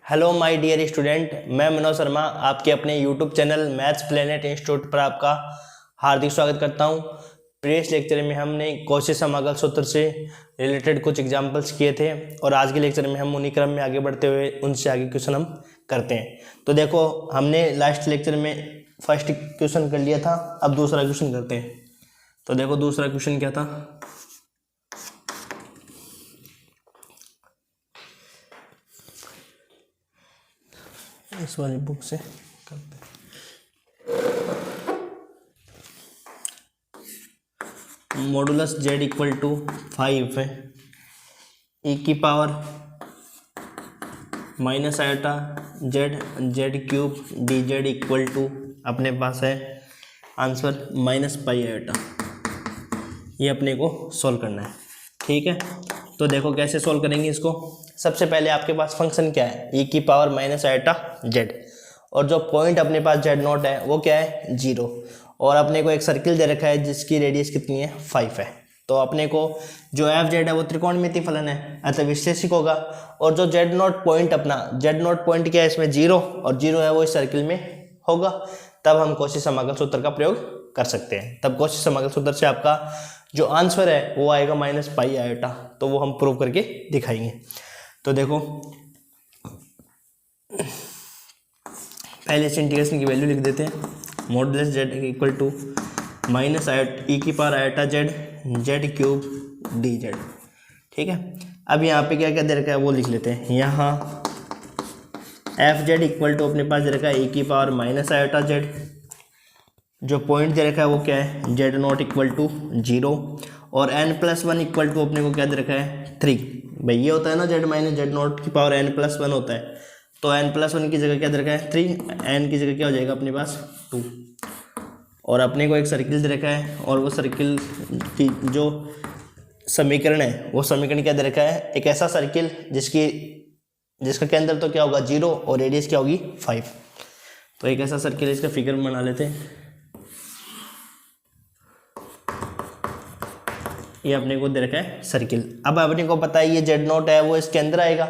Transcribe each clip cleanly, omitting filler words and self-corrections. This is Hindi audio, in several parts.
हेलो माय डियर स्टूडेंट, मैं मनोज शर्मा आपके अपने YouTube channel maths planet institute पर आपका हार्दिक स्वागत करता हूं। प्रीवियस लेक्चर में हमने कौशी समाकल सूत्र से रिलेटेड कुछ एग्जांपल्स किए थे और आज के लेक्चर में हम उन्हीं क्रम में आगे बढ़ते हुए उनसे आगे क्वेश्चन हम करते हैं। तो देखो, हमने लास्ट लेक्चर में फर्स्ट क्वेश्चन कर लिया था, अब दूसरा क्वेश्चन करते हैं। तो देखो दूसरा क्वेश्चन क्या था। इस वाली बुक से करते हैं। मॉडुलस जेड इक्वल टू 5 है, ई की power minus iota Z Z cube D Z equal to अपने पास है आंसर माइनस पाई आयोटा। ये अपने को सॉल्व करना है, ठीक है। तो देखो कैसे सॉल्व करेंगे इसको। सबसे पहले आपके पास फंक्शन क्या है, ई की पावर माइनस आयोटा जेड, और जो पॉइंट अपने पास जेड नॉट है वो क्या है 0, और अपने को एक सर्किल दे रखा है जिसकी रेडियस कितनी है 5 है। तो अपने को जो एफ जेड है वो त्रिकोणमितीय फलन है, अतः विश्लेषिक होगा। और जो जेड नॉट पॉइंट अपना जेड नॉट पॉइंट क्या है इसमें 0, और 0 है वो इस सर्किल में होगा, तब हम कौशी समाकल सूत्र का प्रयोग कर सकते हैं। तब कौशी समाकल सूत्र से आपका जो आंसर है वो आएगा माइनस पाई आयोटा। तो वो हम प्रूव करके दिखाएंगे। तो देखो पहले से इंटीग्रेशन की वैल्यू लिख देते हैं। Modulus Z equal to minus E की power iota Z Z cube D Z, ठीक है। अब यहाँ पे क्या क्या दे रखा है वो लिख लेते हैं। यहाँ एफ जेड इक्वल टू अपने पास दे रखा है ई की पावर माइनस आयोटा जेड, जो पॉइंट दे रखा है वो क्या है जेड नॉट इक्वल टू 0, और n+1 इक्वल टू अपने को क्या दे रखा है 3। भाई ये होता है ना जेड माइनस जेड नॉट की पावर n+1 होता है, तो n+1 की जगह क्या दे रखा है 3, n की जगह क्या हो जाएगा अपने पास 2। और अपने को एक सर्किल दे रखा है, और वो सर्किल की जो समीकरण है वो समीकरण क्या दे रखा है, एक ऐसा सर्किल जिसका केंद्र तो क्या होगा 0 और रेडियस क्या होगी 5। तो एक ऐसा सर्किल इसका फिगर बना लेते हैं। ये अपने को दे रखा है सर्किल। अब अपने को पता है ये जेड नॉट है वो इसके अंदर आएगा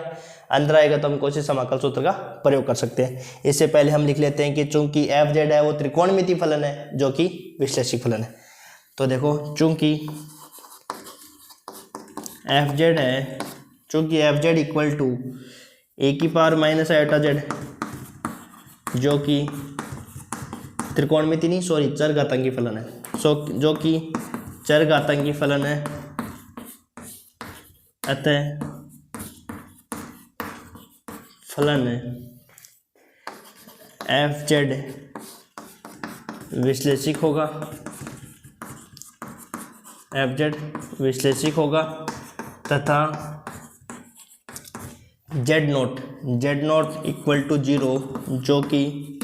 तो हम कौशी समाकल सूत्र का प्रयोग कर सकते हैं। इससे पहले हम लिख लेते हैं कि चूंकि एफ जेड है वो त्रिकोणमितीय फलन है जो कि विश्लेषिक फलन है। तो देखो चूंकि एफ जेड इक्वल टू ए की पावर माइनस आयोटा जेड, जो कि त्रिकोणमितीय नहीं सॉरी चरघातांकी फलन है, जो कि चरघातांकी फलन है, अतः फलन एफ जेड विश्लेषिक होगा, तथा जेड नॉट इक्वल टू 0, जो कि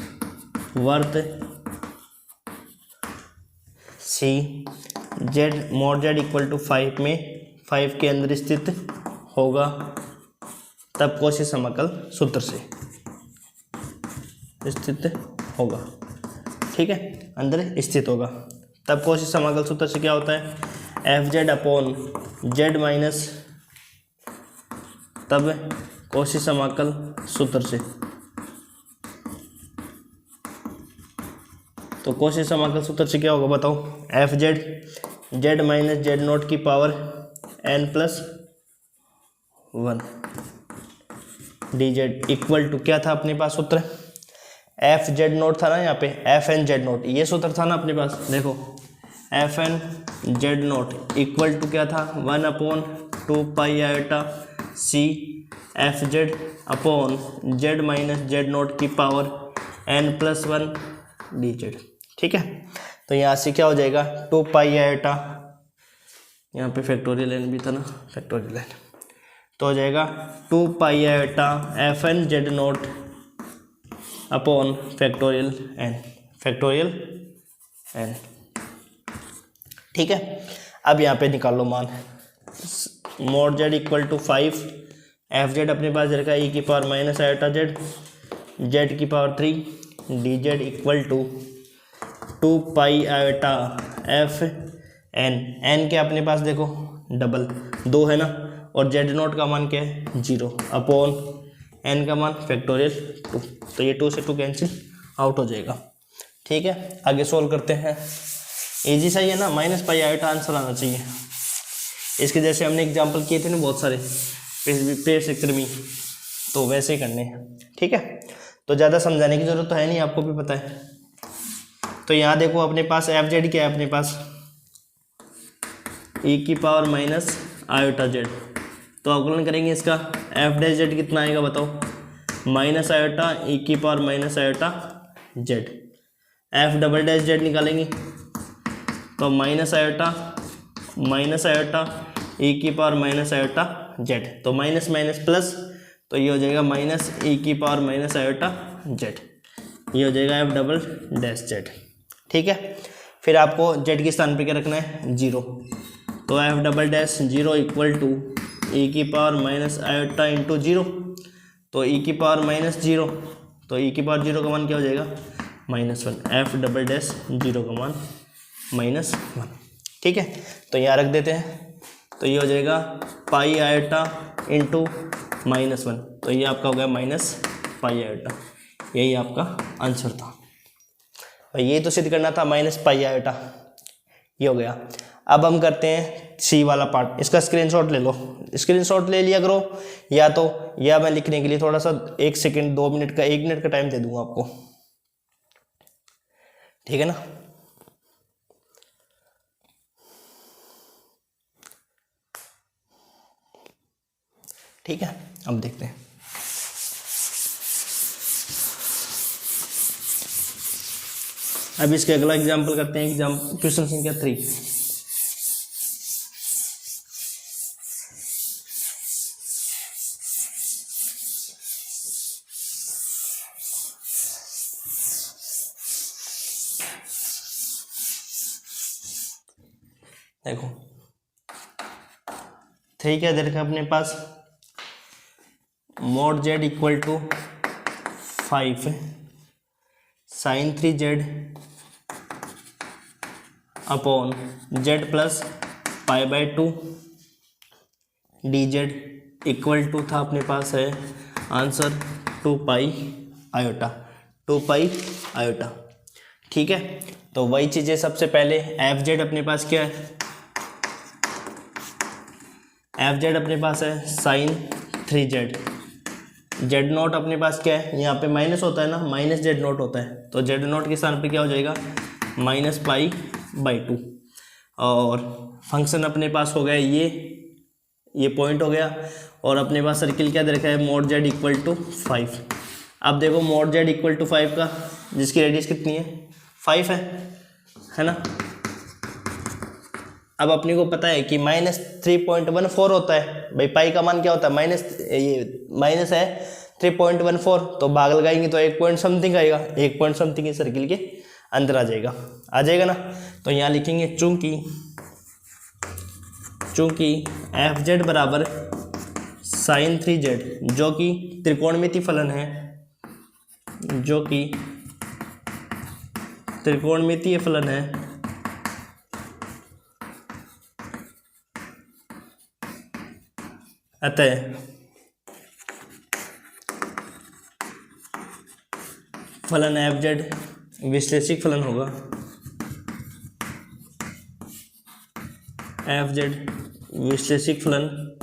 वर्त सी मॉड जेड इक्वल टू 5 में 5 के अंदर स्थित होगा, तब कौशी समाकल सूत्र से स्थित होगा, ठीक है, अंदर स्थित होगा। तब कौशी समाकल सूत्र से क्या होता है F Z upon Z minus, तब कौशी समाकल सूत्र से, तो कौशी समाकल सूत्र से क्या होगा बताओ, F Z minus Z naught की power n+1 D Z equal to क्या था अपने पास सूत्र, एफ जेड नोट था ना, यहाँ पे एफ एन जेड नोट, ये सूत्र था ना अपने पास। देखो f N Z naught equal to क्या था 1/2 pi iota c f Z upon Z minus Z naught की पावर n+1 डी जेड, ठीक है। तो यहाँ से क्या हो जाएगा 2 पाई आयोटा, यहाँ पे फैक्टोरियल एन भी था ना, फैक्टोरियल एन, तो हो जाएगा 2 pi iota f N Z naught upon factorial n, ठीक है। अब यहाँ पे निकाल लो मान, mod z equal to 5, f Z अपने पास रखा है ई की पावर माइनस आयोटा जेड की power 3 d Z equal to 2 pi iota f n के अपने पास देखो डबल 2 है ना, और जेड नोट का मान क्या है 0 अपॉन एन का मान फैक्टोरियल 2, तो ये 2 से 2 कैंसिल आउट हो जाएगा। ठीक है, आगे सोल्व करते हैं। इजी सा ही है ना, माइनस पाई आयोटा आंसर आना चाहिए। इसके जैसे हमने एग्जाम्पल किए थे ना बहुत सारे पेड़ सेक्टर में, तो वैसे ही करने हैं। ठीक है, तो ज़्यादा समझाने की जरूरत तो है नहीं, आपको भी पता है। तो यहाँ देखो अपने पास एफ जेड क्या है, अपने पास e की पावर माइनस आयोटा जेड। तो अवकलन करेंगे इसका, एफ डैश जेड कितना आएगा बताओ, माइनस आयोटा e की power minus iota Z. F double dash Z निकालेंगे तो माइनस आयोटा e की पावर माइनस आयोटा जेड। तो माइनस माइनस प्लस, तो ये हो जाएगा माइनस e की पावर माइनस आयोटा जेड। ये हो जाएगा एफ डबल डैश जेड। ठीक है, फिर आपको जेड के स्थान पे क्या रखना है, 0। तो F double dash 0 equal to E की पावर माइनस आयोटा इंटू 0। तो ई की पावर माइनस 0, तो ई की पावर 0 का मान क्या हो जाएगा, -1। एफ डबल डैश 0 का मान -1। ठीक है, तो यहाँ रख देते हैं, तो ये हो जाएगा पाई आयोटा इंटू -1। तो ये आपका हो गया माइनस पाई आयोटा। यही आपका आंसर था। ये तो सिद्ध करना था माइनस पाई आयोटा, ये हो गया। अब हम करते हैं सी वाला पार्ट। इसका स्क्रीनशॉट ले लो, स्क्रीनशॉट ले लिया करो, या मैं लिखने के लिए थोड़ा सा 1 सेकेंड 2 मिनट का 1 मिनट का टाइम दे दूंगा आपको। ठीक है ना, ठीक है, अब देखते हैं। अब इसके अगला एग्जाम्पल करते हैं, क्वेश्चन संख्या 3। देखो 3 क्या दे रखा है अपने पास, mod Z equal to 5 sine 3 Z upon Z plus π/2 D Z equal to था अपने पास है answer 2 pi iota, 2 pi iota. ठीक है, तो वही चीज़ें सबसे पहले एफ जेड अपने पास क्या है, एफ जेड अपने पास है साइन 3 जेड। जेड नॉट अपने पास क्या है, यहाँ पे माइनस होता है ना, माइनस जेड नॉट होता है, तो जेड नॉट के स्थान पे क्या हो जाएगा -π/2। और फंक्शन अपने पास हो गया ये पॉइंट हो गया, और अपने पास सर्किल क्या दे रखा है, मोड जेड इक्वल टू 5। अब देखो मोड जेड इक्वल टू 5 का, जिसकी रेडियस कितनी है, 5 है ना। अब अपने को पता है कि -3.14 होता है भाई, पाई का मान क्या होता है, माइनस है 3.14, तो भाग लगाएंगे तो 1 पॉइंट समथिंग आएगा, 1 पॉइंट समथिंग इस सर्किल के अंदर आ जाएगा ना। तो यहाँ लिखेंगे चूंकि एफ जेड बराबर साइन 3 जेड, जो कि त्रिकोणमिति फलन है, अतः फलन एफ जेड विश्लेषिक फलन होगा, एफ जेड विश्लेषिक फलन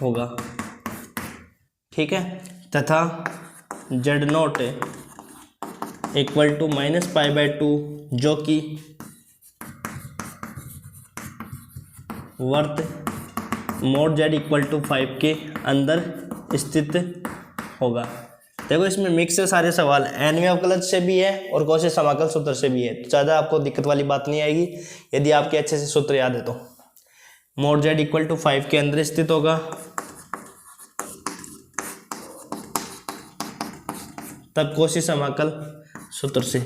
होगा। ठीक है, तथा जेड नॉट इक्वल टू -π/2, जो कि वर्त मोड जेड इक्वल टू 5 के अंदर स्थित होगा। देखो इसमें मिक्स है सारे सवाल, एनवें अवकलज से भी है और कौशी समाकल सूत्र से भी है, तो ज़्यादा आपको दिक्कत वाली बात नहीं आएगी यदि आपके अच्छे से सूत्र याद है तो। मोड जेड इक्वल टू 5 के अंदर स्थित होगा, तब कौशी समाकल सूत्र से।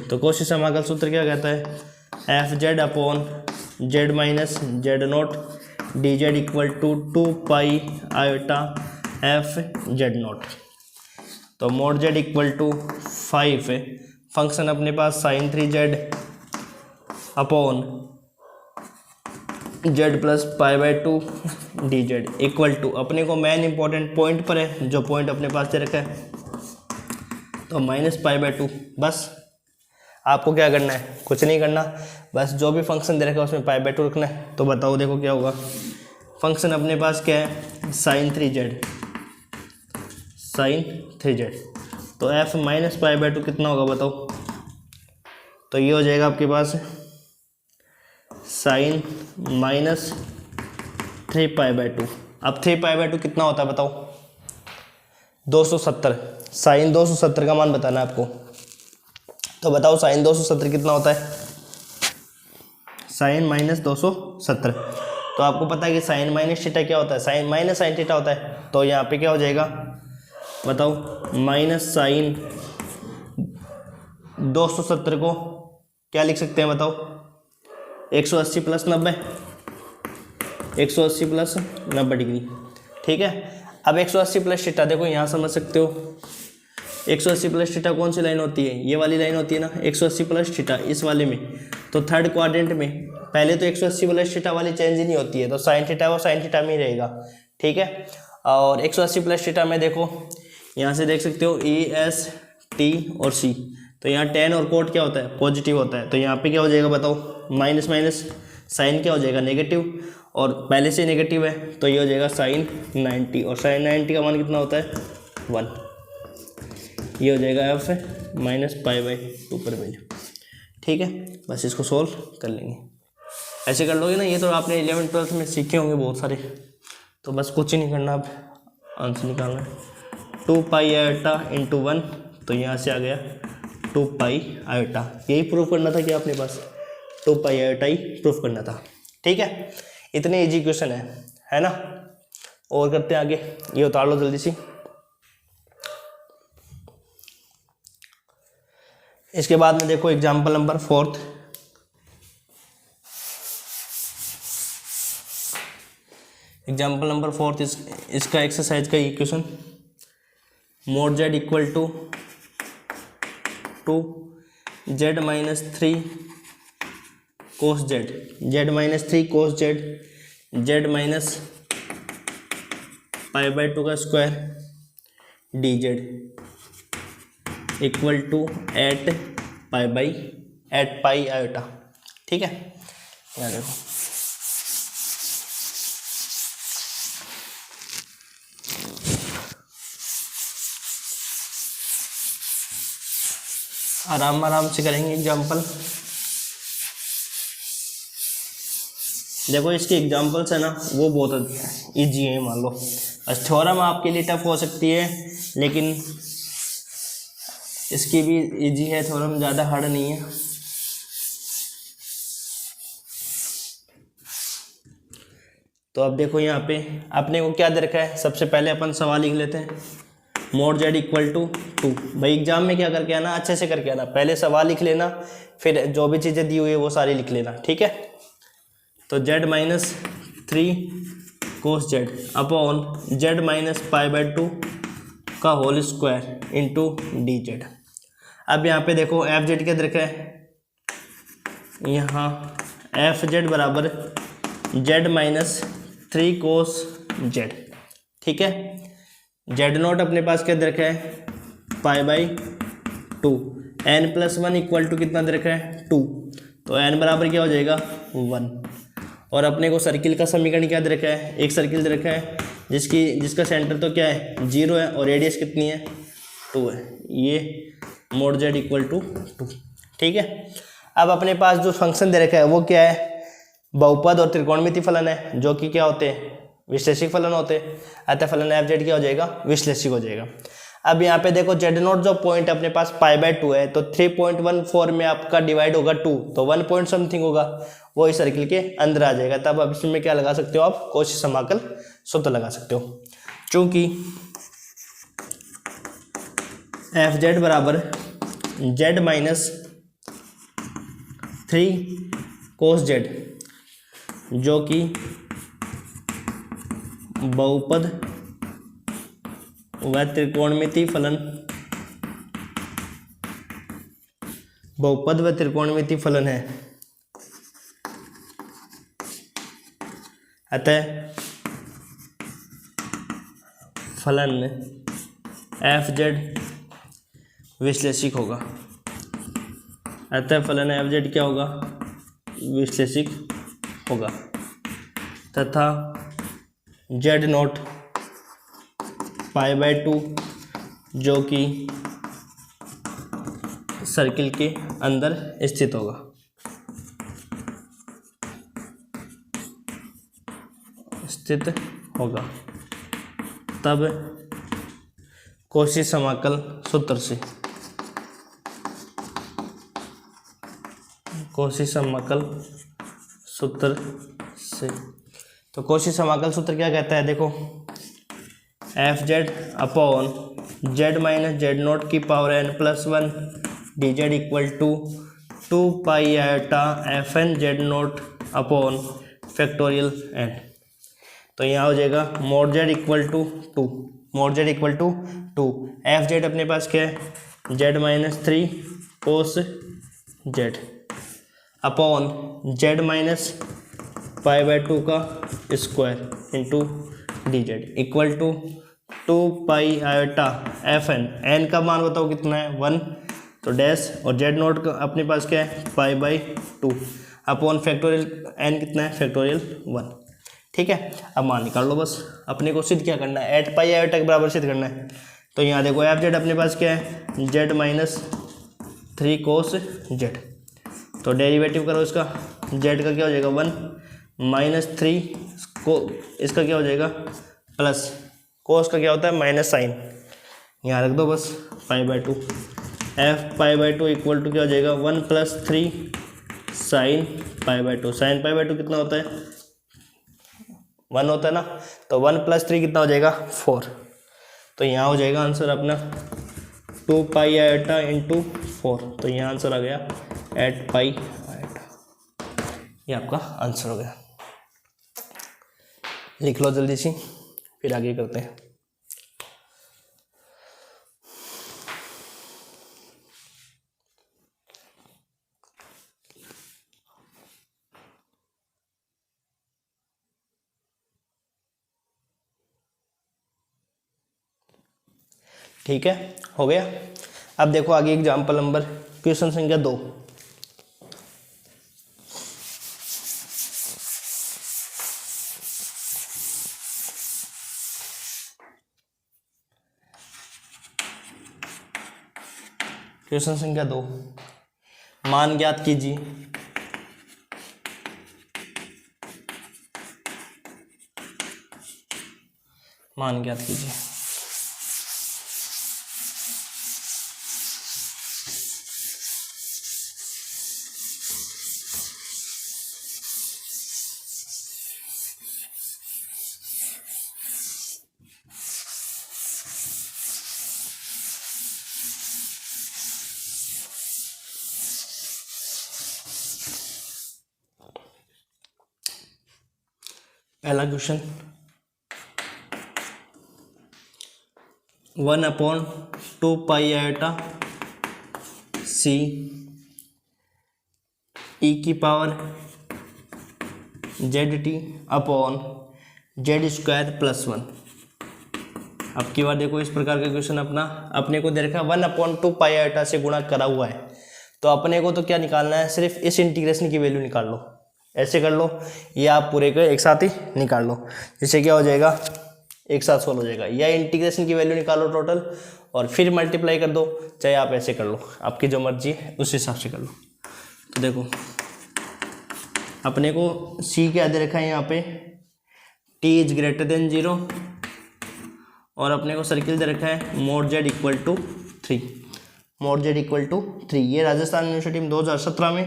तो कौशी समाकल सूत्र क्या कहता है, F Z upon Z minus Z naught D Z equal to 2 pi iota F Z naught. तो mod Z equal to 5 function अपने पास sine 3 Z upon Z plus pi by two D Z equal to, अपने को मेन इंपॉर्टेंट पॉइंट पर है, जो पॉइंट अपने पास दे रखा है, तो माइनस पाई बाई टू। बस आपको क्या करना है, कुछ नहीं करना, बस जो भी फंक्शन दे रखा है उसमें पाई बाई टू रखना है। तो बताओ देखो क्या होगा, फंक्शन अपने पास क्या है, साइन 3z, साइन 3z, तो f minus pi by two कितना होगा बताओ, तो ये हो जाएगा आपके पास sine minus 3 pi by two. अब 3 पाई बाई टू कितना होता है बताओ, 270, साइन 270 का मान बताना है आपको। तो बताओ साइन 270 कितना होता है, साइन माइनस 270। तो आपको पता है कि साइन माइनस थीटा क्या होता है, साइन माइनस साइन थीटा होता है। तो यहाँ पे क्या हो जाएगा बताओ, माइनस साइन 270 को क्या लिख सकते हैं बताओ, 180 प्लस 90, 180 प्लस 90 डिग्री। ठीक है, अब 180 प्लस थीटा देखो यहाँ समझ सकते हो, 180 प्लस थीटा कौन सी लाइन होती है, ये वाली लाइन होती है ना, 180 प्लस थीटा इस वाले में। तो थर्ड क्वाड्रेंट में पहले तो 180 प्लस थीटा वाली चेंज ही नहीं होती है, तो साइन थीटा वो साइन थीटा में ही रहेगा। ठीक है, और 180 प्लस थीटा में देखो यहाँ से देख सकते हो ई एस टी और सी, तो यहाँ टेन और कोट क्या होता है, पॉजिटिव होता है। तो यहाँ पे क्या हो जाएगा बताओ, माइनस माइनस साइन क्या हो जाएगा, नेगेटिव, और पहले से नेगेटिव है तो ये हो जाएगा साइन 90, और साइन 90 का मान कितना होता है 1, ये हो जाएगा F minus pi by to पर वैल्यू। ठीक है, बस इसको सोल्व कर लेंगे, ऐसे कर लोगे ना, ये तो आपने 11th 12th में सीखे होंगे बहुत सारे। तो बस कुछ ही नहीं करना, अब आंसर निकालना है, 2 पाई आयोटा इंटू 1, तो यहाँ से आ गया 2 पाई आयोटा। यही प्रूफ करना था कि अपने पास 2 पाई आयोटा ही प्रूफ करना था। ठीक है, इतने इजी क्वेश्चन है ना। और करते हैं आगे, ये उतार लो जल्दी सी। इसके बाद में देखो एग्जाम्पल नंबर 4। एग्जाम्पल नंबर 4 इसका एक्सरसाइज का equation, mod Z equal to Z minus 3 cos Z, Z minus 3 cos Z, Z minus pi by two का square D Z equal to eight pi iota. ठीक है, यहाँ देखो आराम से करेंगे एग्जाम्पल। देखो इसके एग्जाम्पल्स है ना वो बहुत इजी है, मान लो थ्योरम आपके लिए टफ हो सकती है, लेकिन इसकी भी इजी है, थ्योरम ज़्यादा हार्ड नहीं है। तो अब देखो यहाँ पे अपने को क्या दे रखा है, सबसे पहले अपन सवाल लिख लेते हैं, मोड जेड इक्वल टू 2। भाई एग्जाम में क्या करके आना, अच्छे से करके आना, पहले सवाल लिख लेना, फिर जो भी चीज़ें दी हुई है वो सारी लिख लेना। ठीक है, तो Z minus 3 cos Z upon Z minus pi by two का whole square into D Z. अब यहाँ पे देखो एफ जेड क्या रखा है, यहाँ एफ जेड बराबर जेड माइनस 3 कोस जेड। ठीक है, जेड नॉट अपने पास क्या दे रखा है, pi by two, n plus 1 equal to कितना दे रखा है 2, तो एन बराबर क्या हो जाएगा 1। और अपने को सर्किल का समीकरण क्या दे रखा है, एक सर्किल दे रखा है जिसका सेंटर तो क्या है 0 है और रेडियस कितनी है 2 है, ये मोड जेड इक्वल टू 2। ठीक है, अब अपने पास जो फंक्शन दे रखा है वो क्या है, बहुपद और त्रिकोणमिति फलन है, जो कि क्या होते हैं विश्लेषिक फलन होते हैं। अतः फलन एफ जेड क्या हो जाएगा, विश्लेषिक हो जाएगा। अब यहाँ पे देखो जेड नॉट जो पॉइंट अपने पास पाई बाई टू है, तो 3.14 में आपका डिवाइड होगा 2, तो 1 पॉइंट समथिंग होगा, वो इस सर्किल के अंदर आ जाएगा। तब अब इसमें क्या लगा सकते हो आप, कोशी समाकल सूत्र लगा सकते हो। चूंकि एफ जेड बराबर जेड माइनस 3 कोस जेड, जो कि बहुपद व त्रिकोणमिति फलन, बहुपद व त्रिकोणमिति फलन है, अतः फलन एफ जेड विश्लेषिक होगा। अतः फलन एफ जेड क्या होगा? विश्लेषिक होगा तथा जेड नोट π/2 जो कि सर्किल के अंदर स्थित होगा। तब कॉची समाकल सूत्र से तो कॉची समाकल सूत्र क्या कहता है? देखो, F Z upon Z minus Z naught की power n plus 1 D Z equal to 2 π/, F N Z naught upon factorial n। तो यहाँ हो जाएगा mod Z equal to 2, F Z अपने पास क्या है? Z minus 3 cos Z upon Z minus π/2 का square into D Z equal to 2 π/, F N का मान बताओ कितना है? 1, तो डैश, और जेड नोट का अपने पास क्या है? π/2 अपॉन फैक्टोरियल n कितना है? फैक्टोरियल 1। ठीक है, अब मान निकाल लो बस। अपने को सिद्ध क्या करना है? 8 π/, के बराबर सिद्ध करना है। तो यहाँ देखो एफ जेड अपने पास क्या है? जेड माइनस 3 कोस जेड, तो डेरिवेटिव करो इसका। जेड का क्या हो जाएगा? 1 माइनस 3 को इसका क्या हो जाएगा? प्लस, कोस का क्या होता है? माइनस साइन, यहाँ रख दो बस π/2। एफ π/2 इक्वल टू क्या हो जाएगा? 1 प्लस 3 साइन π/2। साइन π/2 कितना होता है? 1 होता है ना, तो 1 प्लस 3 कितना हो जाएगा? 4। तो यहाँ हो जाएगा आंसर अपना 2 π/, इंटू 4। तो यहाँ आंसर आ गया 8 π/। ये आपका आंसर हो गया। लिख लो जल्दी सी, फिर आगे करते हैं। ठीक है, हो गया। अब देखो आगे एग्जाम्पल नंबर, क्वेश्चन संख्या 2। क्वेश्चन संख्या 2, मान ज्ञात कीजिए। मान ज्ञात कीजिए। पहला क्वेश्चन, 1/2 π/, c e की power ZT upon Z² plus 1। अब की बार देखो, इस प्रकार का क्वेश्चन अपने को दे रखा है 1/2 π/, से गुणा करा हुआ है। तो अपने को तो क्या निकालना है? सिर्फ इस इंटीग्रेशन की वैल्यू निकाल लो। ऐसे कर लो, या आप पूरे को एक साथ ही निकाल लो, जिससे क्या हो जाएगा? एक साथ सोल्व हो जाएगा। या इंटीग्रेशन की वैल्यू निकालो टोटल और फिर मल्टीप्लाई कर दो, चाहे आप ऐसे कर लो, आपकी जो मर्जी है उस हिसाब से कर लो। तो देखो अपने को c क्या दे रखा है यहाँ पे? t > 0, और अपने को सर्किल दे रखा है mod z equal to 3। Mod z equal to 3, ये राजस्थान यूनिवर्सिटी में 2017 में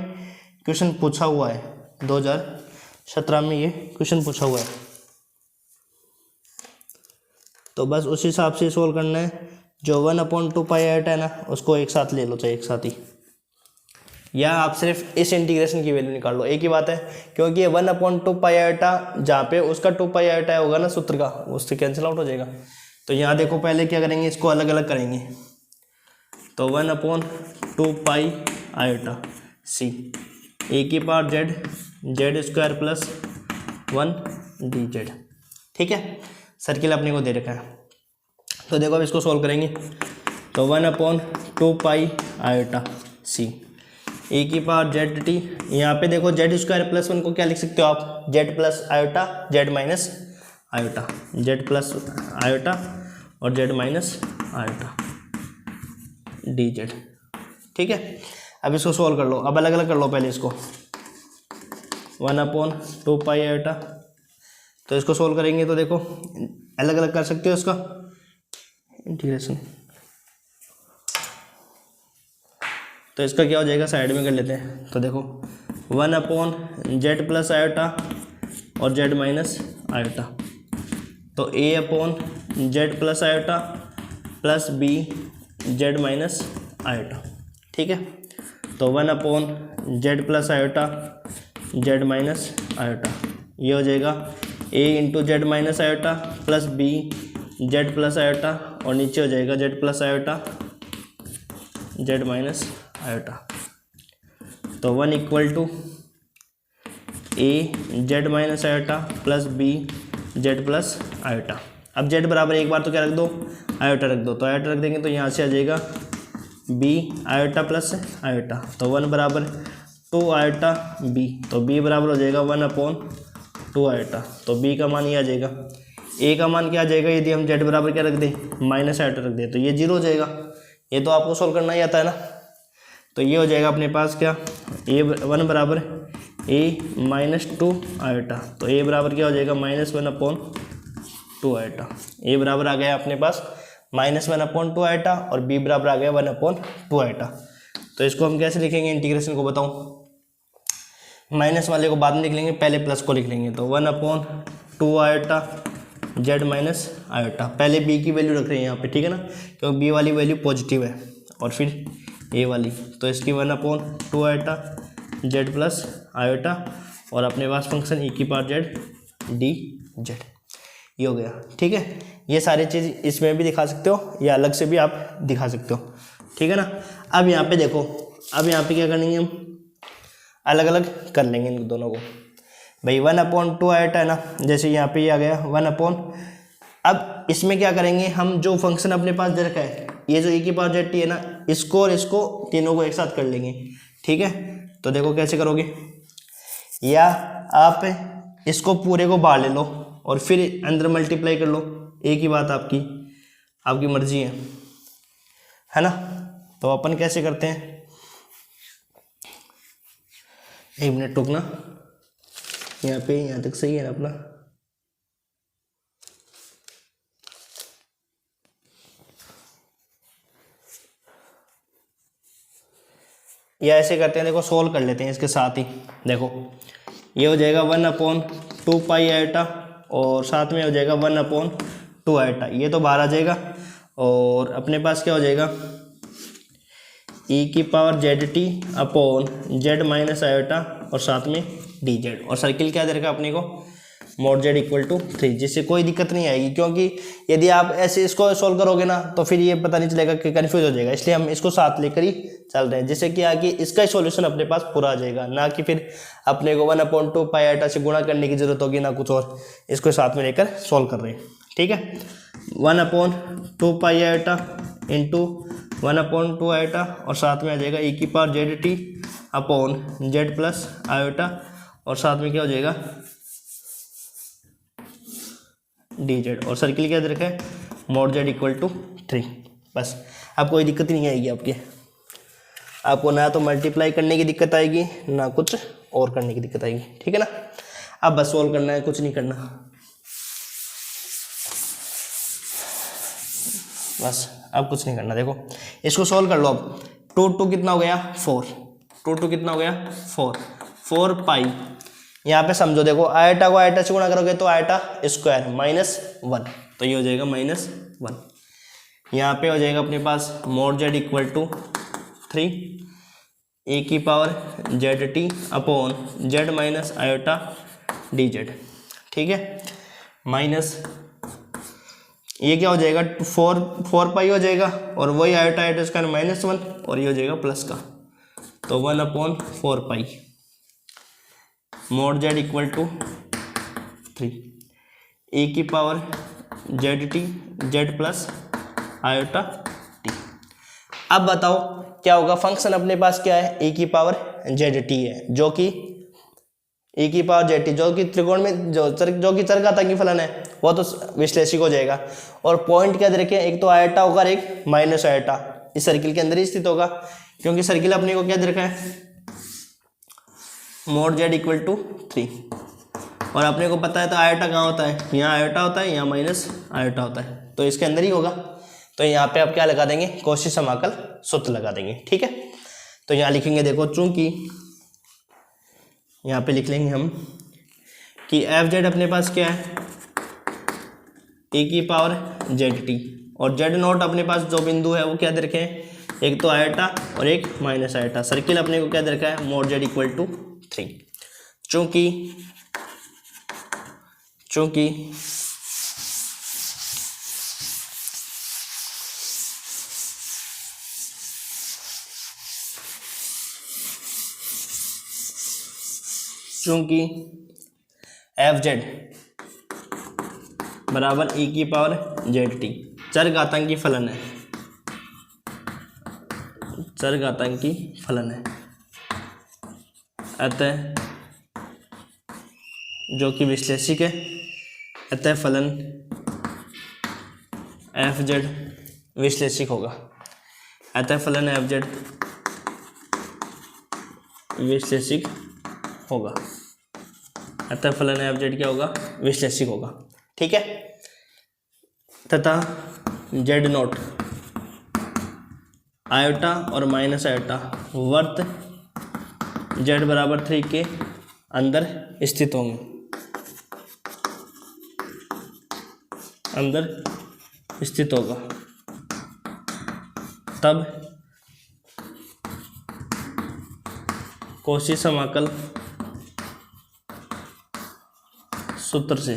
क्वेश्चन पूछा हुआ है। 2017 में ये क्वेश्चन पूछा हुआ है। तो बस उस हिसाब से सोल्व करना है। जो 1/2 π/, है ना, उसको एक साथ ले लो, चाहे एक साथ ही, या आप सिर्फ इस इंटीग्रेशन की वैल्यू निकाल लो, एक ही बात है। क्योंकि ये 1/2 π/, जहाँ पे उसका 2 π/, होगा ना सूत्र का, उससे कैंसिल आउट हो जाएगा। तो यहाँ देखो पहले क्या करेंगे, इसको अलग अलग करेंगे। तो 1/2 π/, c e की power z² plus 1 D Z. ठीक है, सर्किल अपने को दे रखा है। तो देखो अब इसको सॉल्व करेंगे तो 1/2 आयोटा सी ई की पावर जेड टी। यहाँ पे देखो जेड स्क्वायर प्लस 1 को क्या लिख सकते हो आप, Z plus iota Z minus iota, Z plus iota और Z minus iota D Z. ठीक है, अब इसको सॉल्व कर लो, अब अलग अलग कर लो पहले इसको 1/2 आयोटा। तो इसको सॉल्व करेंगे तो देखो अलग अलग कर सकते हो इसका इंटीग्रेशन। तो इसका क्या हो जाएगा, साइड में कर लेते हैं। तो देखो 1/z प्लस आयोटा और z माइनस आयोटा, तो a/z plus iota plus b z minus iota. ठीक है, तो 1/z plus iota z minus iota, ये हो जाएगा a into Z minus iota plus b z plus iota और नीचे हो जाएगा z plus iota z minus iota. तो 1 = a Z minus iota plus b Z plus iota. अब z बराबर एक बार तो क्या रख दो, आयोटा रख दो, तो आयोटा रख देंगे तो यहाँ से आ जाएगा b आयोटा प्लस आयोटा, तो 1 बराबर 2 आयोटा b, तो b बराबर हो जाएगा 1/2 आयोटा, तो b का मान ये आ जाएगा। a का मान क्या आ जाएगा, यदि हम z बराबर क्या रख दें, माइनस आयोटा रख दें, तो ये 0 हो जाएगा। ये तो आपको सॉल्व करना ही आता है ना। तो ये हो जाएगा अपने पास क्या, a1 बराबर a-2 आयोटा, तो a बराबर क्या हो जाएगा -1/2 आयोटा। a बराबर आ गया अपने पास -1/2 आयोटा और b बराबर आ गया 1/2 आयोटा। तो इसको हम कैसे लिखेंगे इंटीग्रेशन को बताऊं, माइनस वाले को बाद में लिख लेंगे, पहले प्लस को लिख लेंगे। तो 1/2 आयोटा z माइनस आयोटा, पहले b की वैल्यू रख रहे हैं यहाँ पे, ठीक है ना, क्योंकि b वाली वैल्यू पॉजिटिव है और फिर a वाली, तो इसकी 1/2 आयोटा z प्लस आयोटा और अपने पास फंक्शन e की पावर z डी जेड, ये हो गया। ठीक है, ये सारी चीज़ इसमें भी दिखा सकते हो या अलग से भी आप दिखा सकते हो, ठीक है ना। अब यहाँ पे देखो, अब यहाँ पे क्या करेंगे हम, अलग अलग कर लेंगे इन दोनों को। भाई 1/2 आयोटा है ना, जैसे यहाँ पे ये आ गया 1/, अब इसमें क्या करेंगे हम, जो फंक्शन अपने पास दे रखा है, ये जो e की पावर जेड टी है ना, इसको और इसको तीनों को एक साथ कर लेंगे। ठीक है, तो देखो कैसे करोगे, या आप इसको पूरे को बाहर ले लो और फिर अंदर मल्टीप्लाई कर लो, एक ही बात, आपकी मर्जी है ना। तो अपन कैसे करते हैं, एक मिनट रुकना, यहाँ पे यहाँ तक सही है ना अपना। या ऐसे करते हैं, देखो सोल्व कर लेते हैं इसके साथ ही। देखो ये हो जाएगा 1/2 आयोटा और साथ में हो जाएगा 1/2 आयोटा, ये तो बाहर आ जाएगा और अपने पास क्या हो जाएगा, e की power Z T upon Z minus iota और साथ में डी जेड, और सर्किल क्या दे रखा अपने को, mod z = 3, जिससे कोई दिक्कत नहीं आएगी, क्योंकि यदि आप ऐसे इसको सॉल्व करोगे ना तो फिर ये पता नहीं चलेगा कि कन्फ्यूज हो जाएगा, इसलिए हम इसको साथ लेकर ही चल रहे हैं, जिससे कि आगे इसका सॉल्यूशन अपने पास पूरा आ जाएगा, ना कि फिर अपने को 1/2 आयोटा से गुणा करने की जरूरत होगी ना कुछ और, इसको साथ में लेकर सॉल्व कर रहे हैं। ठीक है, 1/2 आयोटा इंटू 1/2 आयोटा और साथ में आ जाएगा e की power Z T upon Z plus iota और साथ में क्या हो जाएगा डी जेड, और सर्किल क्या दे रखा है, mod z = 3। बस, अब कोई दिक्कत नहीं आएगी आपको ना तो मल्टीप्लाई करने की दिक्कत आएगी ना कुछ और करने की दिक्कत आएगी, ठीक है ना। अब बस सॉल्व करना है, कुछ नहीं करना, बस अब कुछ नहीं करना। देखो इसको सॉल्व कर लो। अब 2 कितना हो गया 4, 2 कितना हो गया 4 पाई, यहाँ पे समझो, देखो आयोटा को आयोटा से गुणा करोगे तो आयोटा स्क्वायर -1, तो ये हो जाएगा -1। यहाँ पे हो जाएगा अपने पास mod z = 3 e की power Z T upon Z minus iota D Z. ठीक है, माइनस ये क्या हो जाएगा 4 पाई हो जाएगा और वही आयोटा आयोटा स्क्वायर -1 और ये हो जाएगा प्लस का, तो 1/4 पाई mod z = 3। ई की power Z T Z plus iota T. अब बताओ क्या होगा, फंक्शन अपने पास क्या है, ई की पावर जेड टी है, जो कि ई की पावर जेड टी जो कि त्रिकोण में जो कि चरघातांकी फलन है, वो तो विश्लेषिक हो जाएगा। और पॉइंट क्या दे रखे हैं, एक तो आयटा होगा और एक माइनस आयटा, इस सर्किल के अंदर ही स्थित होगा, क्योंकि सर्किल अपने को क्या दे रखा है, मोड जेड इक्वल टू 3। और अपने को पता है तो आयटा कहाँ होता है, यहाँ आयटा होता है, यहाँ माइनस आयटा होता है, तो इसके अंदर ही होगा। तो यहाँ पे आप क्या लगा देंगे, कौशी समाकल सूत्र लगा देंगे। ठीक है, तो यहाँ लिखेंगे, देखो चूंकि यहाँ पे लिख लेंगे हम कि एफ जेड अपने पास क्या है, ए की पावर जेड टी, और जेड नॉट अपने पास जो बिंदु है वो क्या दे रखे हैं, एक तो आयटा और एक माइनस आयटा। सर्किल अपने को क्या दे रखा है, मोड जेड इक्वल टू 3। चूंकि एफ जेड बराबर ई की पावर जेड टी चरघातांकी फलन है, चरघातांकी फलन है, अतः जो कि विश्लेषिक है, अतः फलन एफ जेड विश्लेषिक होगा, अतः फलन एफ जेड विश्लेषिक होगा, अतः फलन एफ जेड क्या होगा, विश्लेषिक होगा। ठीक है, तथा जेड नोट आयोटा और माइनस आयोटा वर्त जेड बराबर 3 के अंदर स्थित होंगे, अंदर स्थित होगा, तब कौशी समाकल सूत्र से,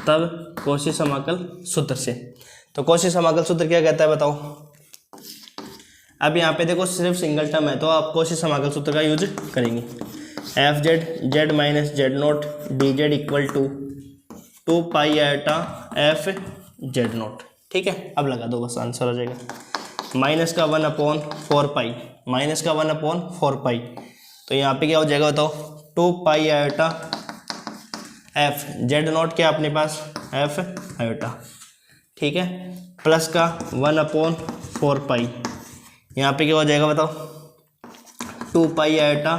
तब कौशी समाकल सूत्र से। तो कौशी समाकल सूत्र क्या कहता है बताओ। अब यहाँ पे देखो सिर्फ सिंगल टर्म है तो आप कौशी समाकल सूत्र का यूज करेंगे। F z Z minus Z naught D Z equal to 2 pi iota f Z naught. ठीक है, अब लगा दो बस, आंसर हो जाएगा। माइनस का 1/4 पाई, माइनस का 1/4 पाई, तो यहाँ पे क्या हो जाएगा बताओ, 2 pi iota F z not क्या अपने पास एफ आयोटा। ठीक है, प्लस का 1/4 पाई, यहाँ पे क्या हो जाएगा बताओ, 2 pi iota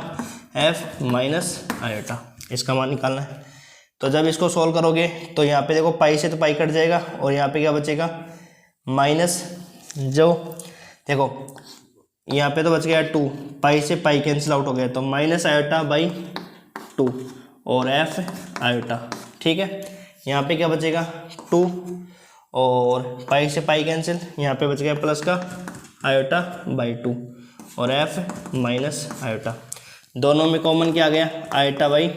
F minus iota, इसका मान निकालना है। तो जब इसको सॉल्व करोगे तो यहाँ पे देखो पाई से तो पाई कट जाएगा और यहाँ पे क्या बचेगा माइनस, जो देखो यहाँ पे तो बच गया 2, पाई से पाई कैंसिल आउट हो गया, तो माइनस आयोटा बाई 2 और एफ आयोटा। ठीक है, यहाँ पे क्या बचेगा 2 और पाई से पाई कैंसिल, यहाँ पे बच गया प्लस का आयोटा बाई 2 और एफ माइनस आयोटा। दोनों में कॉमन क्या आ गया आयोटा बाई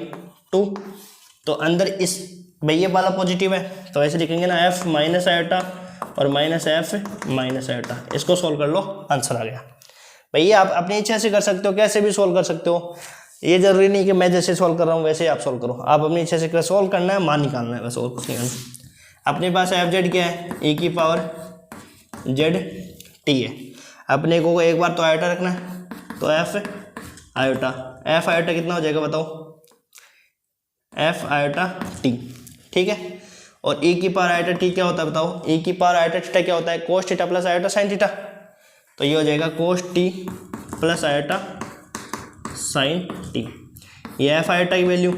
2, तो अंदर इस भैया वाला पॉजिटिव है तो ऐसे लिखेंगे ना एफ माइनस आयोटा और माइनस एफ माइनस आयोटा। इसको सोल्व कर लो, आंसर आ गया। भैया आप अपनी इच्छा से कर सकते हो, कैसे भी सोल्व कर सकते हो, ये जरूरी नहीं कि मैं जैसे सोल्व कर रहा हूँ वैसे ही आप सोल्व करो, आप अपनी इच्छा से सोल्व करना है, मान निकालना है बस, और कुछ नहीं करना। अपने पास एफ जेड क्या है, ए की पावर जेड टी है, अपने को एक बार तो आयोटा रखना है, तो एफ आयोटा, एफ आयोटा कितना हो जाएगा बताओ, एफ आयोटा टी। ठीक है, और ए की पावर आयोटा टी क्या होता है बताओ, ए की पावर आयोटा थीटा क्या होता है, cos theta plus iota sine theta, तो ये हो जाएगा cos T plus iota sine T, ये एफ आयोटा की वैल्यू,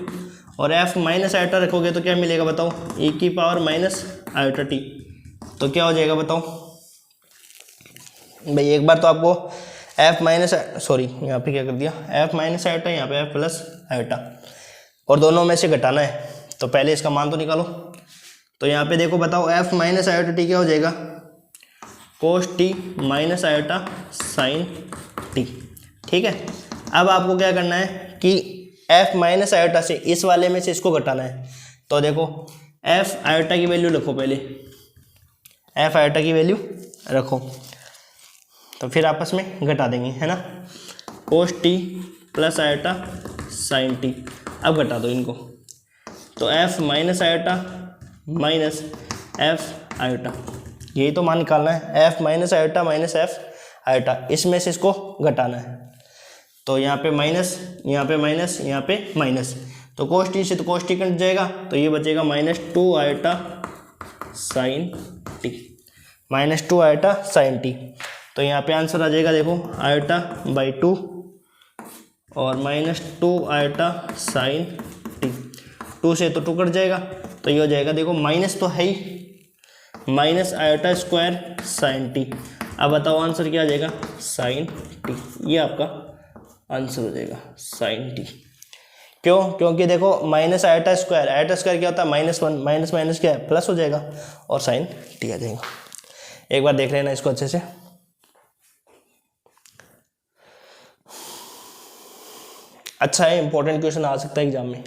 और एफ माइनस आयोटा रखोगे तो क्या मिलेगा बताओ, ए की पावर माइनस आयोटा टी, तो क्या हो जाएगा बताओ भाई। एक बार तो आपको एफ माइनस सॉरी यहाँ पे क्या कर दिया, एफ माइनस आयोटा, यहाँ पे एफ प्लस आयोटा, और दोनों में से घटाना है, तो पहले इसका मान तो निकालो। तो यहाँ पे देखो बताओ एफ माइनस आयोटा टी क्या हो जाएगा, cos T minus iota sine T. ठीक है, अब आपको क्या करना है कि एफ माइनस आयोटा से इस वाले में से इसको घटाना है, तो देखो एफ आयोटा की वैल्यू रखो, पहले एफ आयोटा की वैल्यू रखो, तो फिर आपस में घटा देंगे, है ना, cos T plus iota sine T. अब घटा दो इनको, तो F minus iota minus F iota, यही तो मान निकालना है, F minus iota minus F iota, इसमें से इसको घटाना है। तो यहाँ पे माइनस, यहाँ पे माइनस, यहाँ पे माइनस, तो कोस टी से तो कोस टी कट जाएगा, तो ये बचेगा minus 2 iota sine T, minus 2 iota sine T. तो यहाँ पे आंसर आ जाएगा देखो आयोटा बाई 2 और माइनस 2 आयोटा साइन टी, 2 से तो 2 कट जाएगा, तो ये हो जाएगा देखो माइनस तो है ही, minus iota square sine T. अब बताओ आंसर क्या आ जाएगा, साइन टी, ये आपका आंसर हो जाएगा साइन टी। क्यों? क्योंकि देखो माइनस आयोटा स्क्वायर क्या होता है, -1, माइनस माइनस क्या है, प्लस हो जाएगा और साइन टी आ जाएगा। एक बार देख लेना इसको अच्छे से। अच्छा है, इंपॉर्टेंट क्वेश्चन आ सकता है एग्जाम में।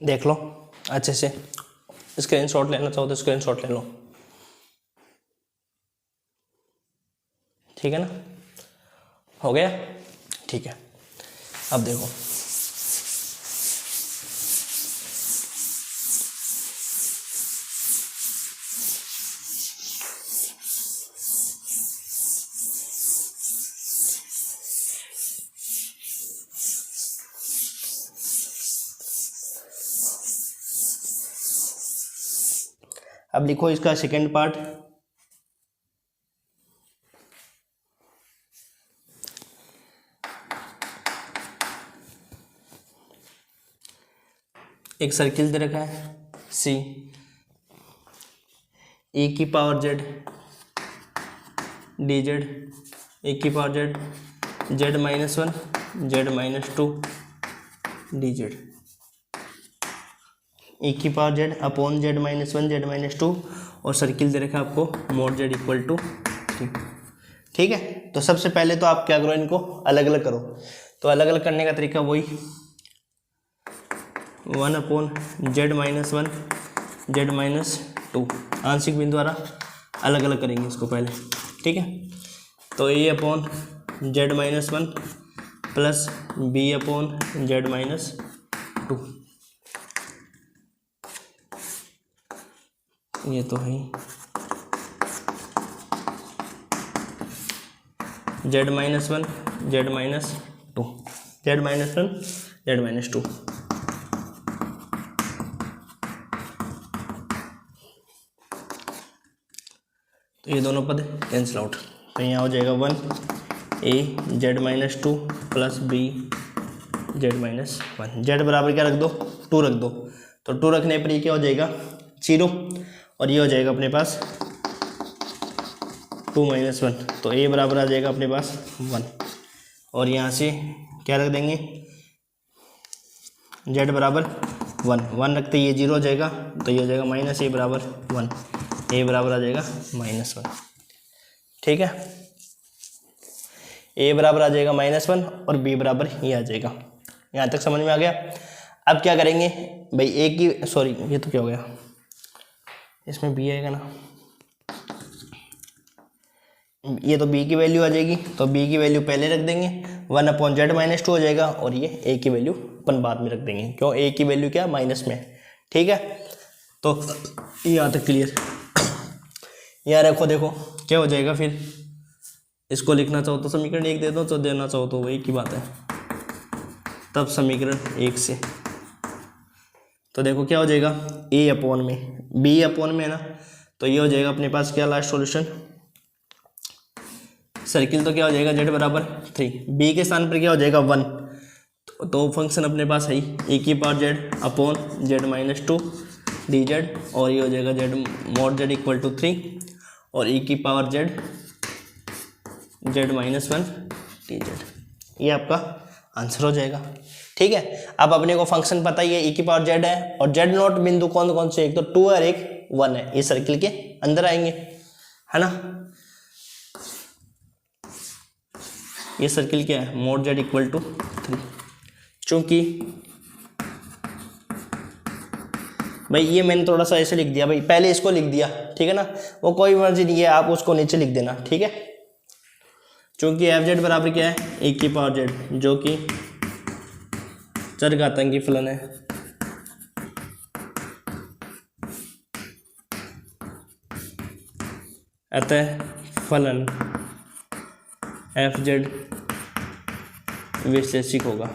देख लो अच्छे से, स्क्रीनशॉट लेना चाहो तो स्क्रीनशॉट ले लो, ठीक है ना, हो गया, ठीक है। अब देखो अब लिखो इसका सेकेंड पार्ट। एक सर्किल दे रखा है सी, e की पावर जेड डी जेड, ए की power z z -1 Z -2 d Z, e की power z upon Z -1 Z -2, और सर्किल दे रखा है आपको मोड जेड इक्वल टू 3, ठीक है। तो सबसे पहले तो आप क्या करो, इनको अलग अलग करो। तो अलग अलग करने का तरीका वही 1 अपॉन जेड -1 जेड -2, आंशिक बिंदु द्वारा अलग अलग करेंगे इसको पहले, ठीक है। तो A upon Z -1 plus B upon Z -2, ये तो है जेड -1 जेड -2 जेड -1 जेड -2, तो ये दोनों पद कैंसिल आउट, तो यहाँ हो जाएगा 1 A Z -2 plus B Z -1, Z बराबर क्या रख दो, 2 रख दो, तो 2 रखने पर ये क्या हो जाएगा 0, और ये हो जाएगा अपने पास 2 - 1, तो ए बराबर आ जाएगा अपने पास 1, और यहाँ से क्या रख देंगे जेड बराबर 1 रखते ये 0 हो जाएगा, तो ये हो जाएगा माइनस ए बराबर 1, ए बराबर आ जाएगा -1, ठीक है। ए बराबर आ जाएगा -1 और बी बराबर ये आ जाएगा। यहाँ तक समझ में आ गया। अब क्या करेंगे भाई, ए की सॉरी ये तो क्या हो गया, इसमें बी आएगा ना, ये तो बी की वैल्यू आ जाएगी, तो बी की वैल्यू पहले रख देंगे, 1 अपॉन जेड -2 हो जाएगा, और ये ए की वैल्यू अपन बाद में रख देंगे, क्यों ए की वैल्यू क्या माइनस में, ठीक है। तो यहाँ तक क्लियर। यहाँ रखो, देखो क्या हो जाएगा, फिर इसको लिखना चाहो तो समीकरण 1 दे दो, तो देना चाहो तो वही की बात है, तब समीकरण 1 से, तो देखो क्या हो जाएगा ए अपॉन में बी अपॉन में है ना, तो ये हो जाएगा अपने पास क्या लास्ट सॉल्यूशन, सर्किल तो क्या हो जाएगा जेड बराबर 3, बी के स्थान पर क्या हो जाएगा 1, तो फंक्शन अपने पास है ए की power z upon Z -2 d z, और ये हो जाएगा z mod z equal to 3, और e की power z z -1 D z, ये आपका आंसर हो जाएगा, ठीक है। अब अपने को फंक्शन पता ही है, e की पावर जेड है, और जेड नॉट बिंदु कौन कौन से, एक तो 2 और एक 1 है, ये सर्किल के अंदर आएंगे, है ना। ये सर्किल क्या है, मोड जेड इक्वल टू 3, चूंकि भाई ये मैंने थोड़ा सा ऐसे लिख दिया भाई, पहले इसको लिख दिया, ठीक है ना, वो कोई मर्जी नहीं है, आप उसको नीचे लिख देना, ठीक है। चूंकि एफ जेड बराबर क्या है, e की पावर जेड, जो कि चरघातांकी फलन है, अतः फलन एफ जेड विशेषिक होगा।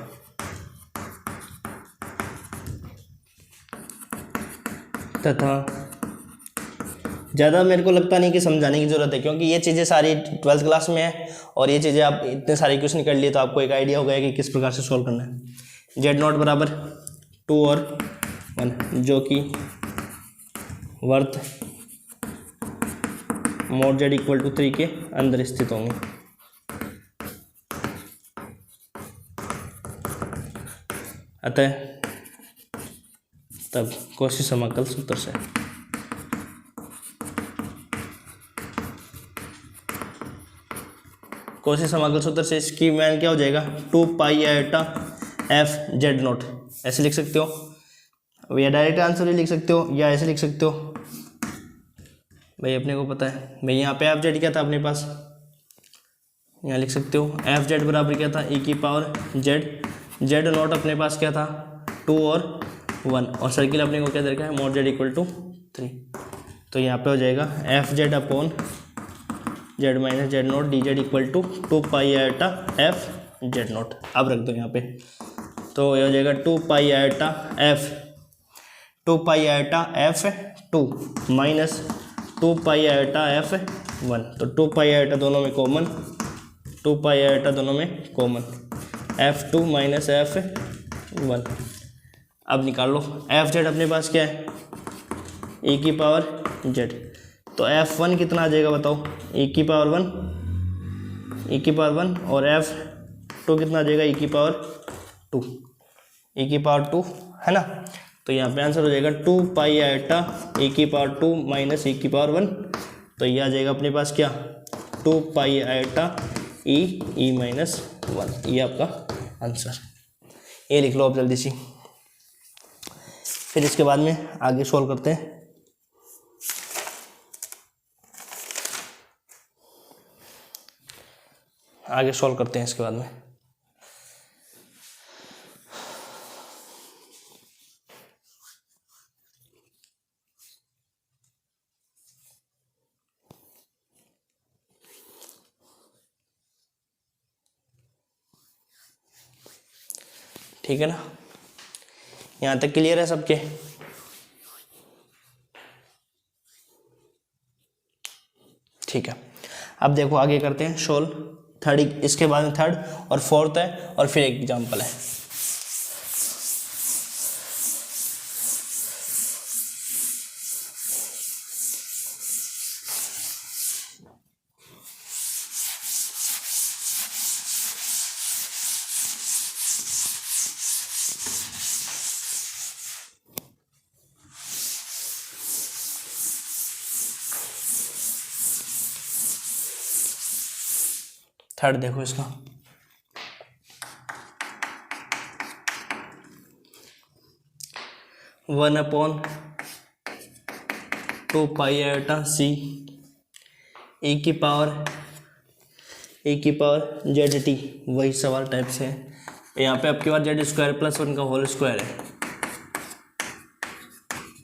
तथा ज़्यादा मेरे को लगता नहीं कि समझाने की ज़रूरत है, क्योंकि ये चीज़ें सारी 12th क्लास में है और ये चीज़ें आप इतने सारे क्वेश्चन कर लिए तो आपको एक आइडिया हो गया कि किस प्रकार से सॉल्व करना है। जेड नॉट बराबर 2 और 1, जो कि वर्थ मोड जेड इक्वल टू 3 के अंदर स्थित होंगे। अतः तब कॉची समाकल सूत्र से कॉची समाकल सूत्र से इसकी मान क्या हो जाएगा, 2 pi iota F z not, ऐसे लिख सकते हो या डायरेक्ट आंसर ही लिख सकते हो या ऐसे लिख सकते हो। भाई अपने को पता है भाई, यहाँ पे एफ जेड क्या था अपने पास, यहाँ लिख सकते हो एफ जेड बराबर क्या था, e की पावर जेड, जेड नॉट अपने पास क्या था 2 और 1, और सर्किल अपने को क्या दे रखा है, मोड जेड इक्वल टू 3। तो यहाँ पे हो जाएगा f Z upon Z minus Z naught d Z equal to 2 pi iota F z naught. अब रख दो यहाँ पे, तो ये हो जाएगा 2 pi iota F 2 minus 2 pi iota F 1। तो 2 पाई आयोटा दोनों में कॉमन, 2 पाई आयोटा दोनों में कॉमन, F2 माइनस F1। अब निकाल लो एफ जेड अपने पास क्या है, e की पावर जेड, तो F1 कितना आ जाएगा बताओ, e की पावर 1 और F2 कितना आ जाएगा, e की पावर 2 है ना। तो यहाँ पे आंसर हो जाएगा 2 पाई आयोटा e की पावर 2 माइनस e की पावर 1। तो ये आ जाएगा अपने पास क्या, 2 पाई आयोटा e माइनस 1, ये आपका आंसर। ये लिख लो आप जल्दी सी, फिर इसके बाद में आगे सॉल्व करते हैं। इसके बाद में ठीक है ना, यहाँ तक क्लियर है सबके। ठीक है, अब देखो आगे करते हैं सोल्व थर्ड, इसके बाद में थर्ड और फोर्थ है और फिर एक एग्जाम्पल है। थर्ड देखो इसका, वन अपॉन 2 पाई आयोटा सी e की पावर जेड टी, वही सवाल टाइप से है। यहाँ पे आपके पास जेड स्क्वायर प्लस 1 का होल स्क्वायर है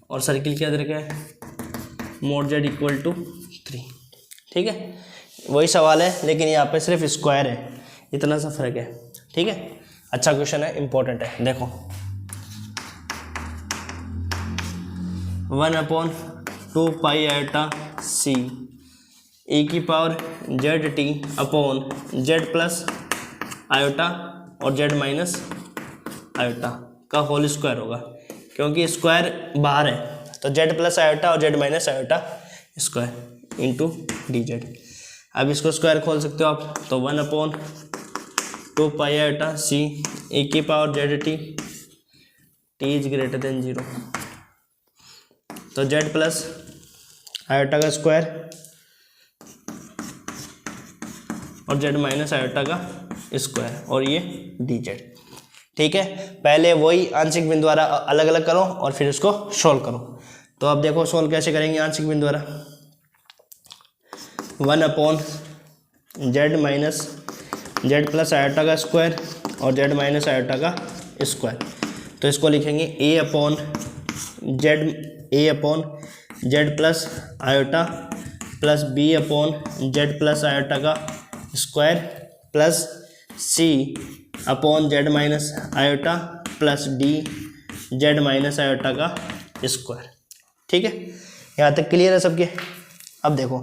और सर्किल क्या दे रखा है, मोड जेड इक्वल टू 3। ठीक है, वही सवाल है लेकिन यहाँ पे सिर्फ स्क्वायर है, इतना सा फर्क है। ठीक है, अच्छा क्वेश्चन है, इंपॉर्टेंट है। देखो 1 अपॉन 2 पाई आयोटा सी e की power Z T upon Z plus iota और जेड माइनस आयोटा का होल स्क्वायर होगा, क्योंकि स्क्वायर बाहर है तो जेड प्लस आयोटा और Z minus iota square into D Z. अब इसको स्क्वायर खोल सकते हो आप, तो 1 अपॉन 2 पाई आयोटा सी e की power Z T is greater than 0, तो जेड प्लस आयोटा का स्क्वायर और जेड माइनस आयोटा का स्क्वायर और ये डी जेड। ठीक है, पहले वही आंशिक बिंदु द्वारा अलग अलग करो और फिर उसको सोल्व करो। तो अब देखो सोल्व कैसे करेंगे आंशिक बिंदु द्वारा, 1 upon Z minus Z plus iota का स्क्वायर और जेड माइनस आयोटा का स्क्वायर। तो इसको लिखेंगे A upon Z plus iota plus B upon Z plus iota का square plus C upon Z minus iota plus D Z minus iota का स्क्वायर। ठीक है, यहाँ तक क्लियर है सबके। अब देखो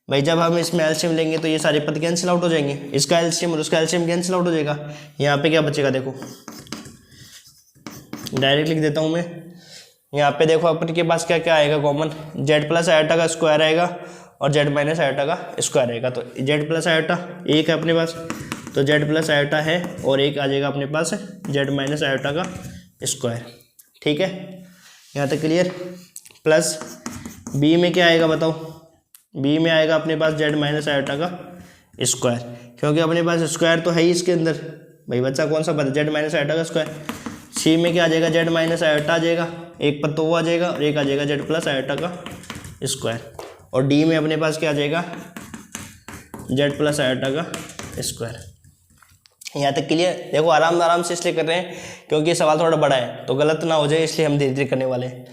भाई, जब हम इसमें एलसीएम लेंगे तो ये सारे पद कैंसिल आउट हो जाएंगे, इसका एलसीएम और उसका एलसीएम कैंसिल आउट हो जाएगा। यहाँ पे क्या बचेगा, देखो डायरेक्ट लिख देता हूँ मैं। यहाँ पे देखो अपन के पास क्या क्या आएगा कॉमन, जेड प्लस आयोटा का स्क्वायर आएगा और जेड माइनस आयोटा का स्क्वायर आएगा। तो जेड प्लस आयोटा एक है अपने पास, तो जेड प्लस आयोटा है और एक आ जाएगा अपने पास जेड माइनस आयोटा का स्क्वायर। ठीक है, यहाँ तक क्लियर। प्लस बी में क्या आएगा बताओ, बी में आएगा अपने पास जेड माइनस आयोटा का स्क्वायर, क्योंकि अपने पास स्क्वायर तो है ही इसके अंदर। भाई बच्चा कौन सा पद है, जेड माइनस आयोटा का स्क्वायर। सी में क्या आ जाएगा, जेड माइनस आयोटा आ जाएगा, एक पद तो वो आ जाएगा और एक आ जाएगा जेड प्लस आयोटा का स्क्वायर। और डी में अपने पास क्या आ जाएगा, जेड प्लस आयोटा का स्क्वायर। यहाँ तक क्लियर। देखो आराम से इसलिए कर रहे हैं क्योंकि ये सवाल थोड़ा बड़ा है तो गलत ना हो जाए, इसलिए हम धीरे धीरे करने वाले हैं।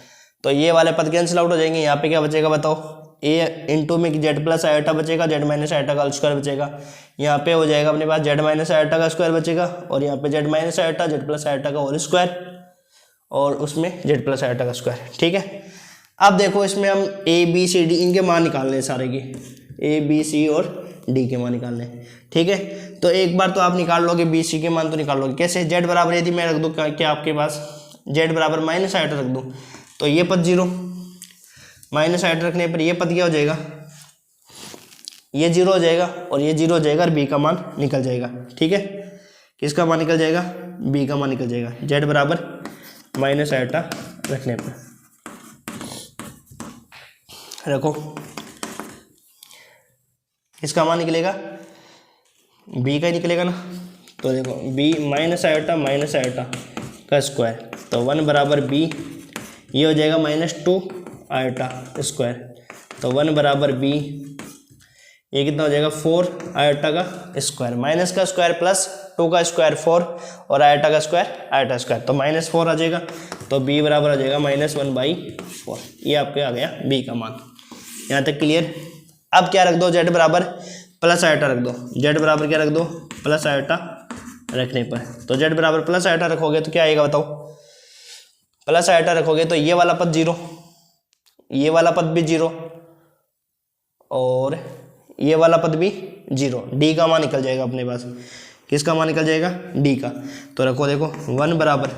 तो ये वाले पद कैंसिल आउट हो जाएंगे। यहाँ पे क्या बचेगा बताओ, ए इंटू में जेड प्लस आयोटा बचेगा, जेड माइनस आयोटा का स्क्वायर बचेगा। यहाँ पे हो जाएगा अपने पास जेड माइनस आयोटा का स्क्वायर बचेगा और यहाँ पे Z minus iota Z plus iota का होल स्क्वायर और उसमें जेड प्लस आयोटा का स्क्वायर। ठीक है, अब देखो इसमें हम ए बी सी डी इनके मान निकालने हैं सारे के, ए बी सी और डी के मान निकालने हैं। ठीक है, तो एक बार तो आप निकाल लोगे, बी सी के मान तो निकाल लोगे। कैसे, जेड बराबर यदि मैं रख दूँ क्या आपके पास, जेड बराबर माइनस आयोटा रख दूँ तो ये पद 0, माइनस आयोटा रखने पर ये पद क्या हो जाएगा, ये 0 हो जाएगा और ये 0 हो जाएगा और बी का मान निकल जाएगा। ठीक है, किसका मान निकल जाएगा, बी का मान निकल जाएगा, जेड बराबर माइनस आयोटा रखने पर। रखो, किसका मान निकलेगा, बी का ही निकलेगा ना। तो देखो बी माइनस आयोटा का स्क्वायर, तो 1 बराबर बी, ये हो जाएगा -2 आयोटा स्क्वायर, तो 1 बराबर बी, ये कितना हो जाएगा 4 आयोटा का स्क्वायर, माइनस का स्क्वायर प्लस 2 का स्क्वायर 4 और आयोटा का स्क्वायर आयोटा स्क्वायर, तो -4 आ जाएगा। तो बी बराबर आ जाएगा -1/4। ये आपके आ गया बी का मान। यहाँ तक क्लियर। अब क्या रख दो, जेड बराबर प्लस आयोटा रख दो, जेड बराबर क्या रख दो, प्लस आयोटा रखने पर। तो जेड बराबर प्लस आयोटा रखोगे तो क्या आएगा बताओ, प्लस आयोटा रखोगे तो ये वाला पद 0, ये वाला पद भी 0 और ये वाला पद भी 0। डी का मान निकल जाएगा अपने पास, किसका मान निकल जाएगा, डी का। तो रखो देखो 1 बराबर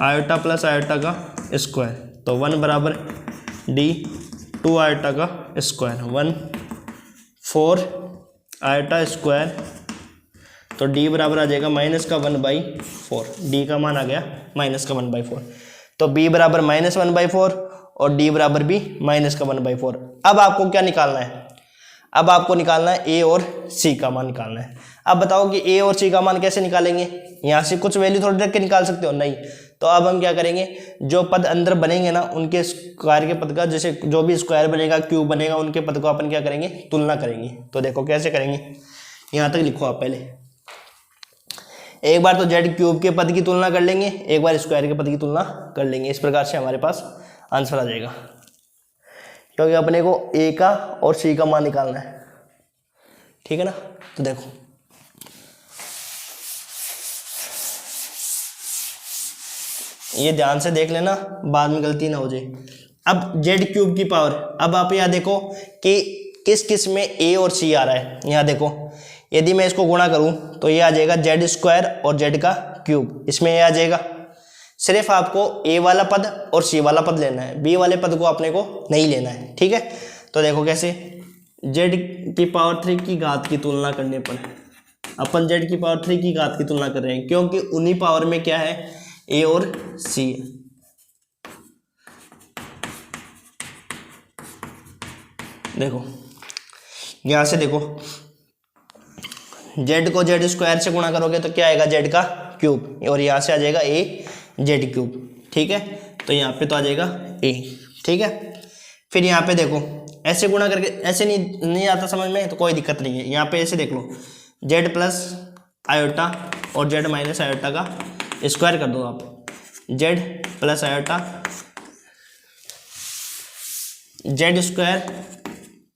आयोटा प्लस आयोटा का स्क्वायर, तो 1 बराबर डी 2 आयोटा का स्क्वायर, 1 4 आयोटा स्क्वायर, तो डी बराबर आ जाएगा -1/4। डी का मान आ गया -1/4। तो बी बराबर -1/4 और डी बराबर भी -1/4। अब आपको क्या निकालना है, अब आपको निकालना है ए और सी का मान निकालना है। अब बताओ कि ए और सी का मान कैसे निकालेंगे, यहाँ से कुछ वैल्यू थोड़ी रख के निकाल सकते हो, नहीं। तो अब हम क्या करेंगे, जो पद अंदर बनेंगे ना उनके स्क्वायर के पद का, जैसे जो भी स्क्वायर बनेगा क्यूब बनेगा उनके पद को अपन क्या करेंगे, तुलना करेंगे। तो देखो कैसे करेंगे, यहाँ तक लिखो आप पहले। एक बार तो जेड क्यूब के पद की तुलना कर लेंगे, एक बार स्क्वायर के पद की तुलना कर लेंगे। इस प्रकार से हमारे पास आंसर आ जाएगा, क्योंकि अपने को ए का और सी का मान निकालना है। ठीक है ना। तो देखो ये ध्यान से देख लेना, बाद में गलती ना हो जाए। अब जेड क्यूब की पावर, अब आप यहाँ देखो कि किस किस में ए और सी आ रहा है। यहाँ देखो यदि मैं इसको गुणा करूं तो ये आ जाएगा जेड स्क्वायर और जेड का क्यूब, इसमें ये आ जाएगा। सिर्फ आपको ए वाला पद और सी वाला पद लेना है, बी वाले पद को अपने को नहीं लेना है। ठीक है, तो देखो कैसे, जेड की पावर 3 की घात की तुलना करने पर अपन जेड की पावर 3 की घात की तुलना कर रहे हैं, क्योंकि उन्हीं पावर में क्या है, ए और सी है। देखो यहां से देखो, जेड को जेड स्क्वायर से गुणा करोगे तो क्या आएगा, जेड का क्यूब, और यहाँ से आ जाएगा ए जेड क्यूब। ठीक है, तो यहाँ पे तो आ जाएगा ए। ठीक है, फिर यहाँ पे देखो ऐसे गुणा करके ऐसे नहीं आता समझ में तो कोई दिक्कत नहीं है। यहाँ पे ऐसे देख लो, जेड प्लस आयोटा और जेड माइनस आयोटा का स्क्वायर कर दो आप, Z plus iota Z square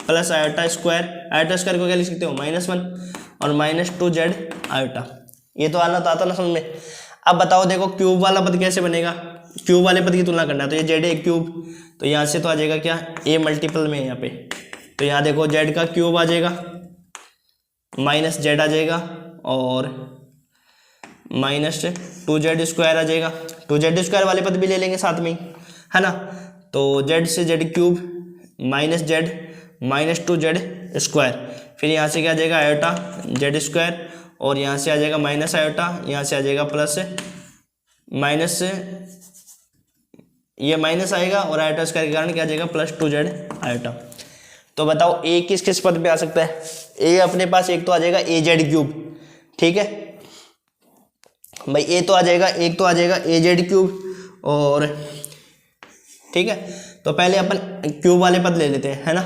plus iota square, iota square को क्या लिख सकते हो -1 और -2 जेड आयोटा। ये तो आना तो आता ना समझ में। अब बताओ देखो क्यूब वाला पद कैसे बनेगा, क्यूब वाले पद की तुलना करना है तो ये जेड है क्यूब, तो यहाँ से तो आ जाएगा क्या ए मल्टीपल में यहाँ पे, तो यहाँ देखो जेड का क्यूब आ जाएगा माइनस जेड आ जाएगा और -2 जेड स्क्वायर आ जाएगा। 2 जेड स्क्वायर वाले पद भी ले लेंगे साथ में ही, है ना। तो जेड से Z cube minus Z -2 Z square, फिर यहाँ से क्या आ जाएगा आयोटा जेड स्क्वायर और यहाँ से आ जाएगा माइनस आयोटा, यहाँ से आ जाएगा प्लस माइनस से ये माइनस आएगा और आयोटा स्क्वायर के कारण क्या आ जाएगा +2 जेड आयोटा। तो बताओ ए किस किस पद पे आ सकता है। ए अपने पास एक तो आ जाएगा ए जेड क्यूब, ठीक है भाई, ए तो आ जाएगा, एक तो आ जाएगा ए जेड क्यूब और ठीक है। तो पहले अपन क्यूब वाले पद ले लेते हैं, है ना।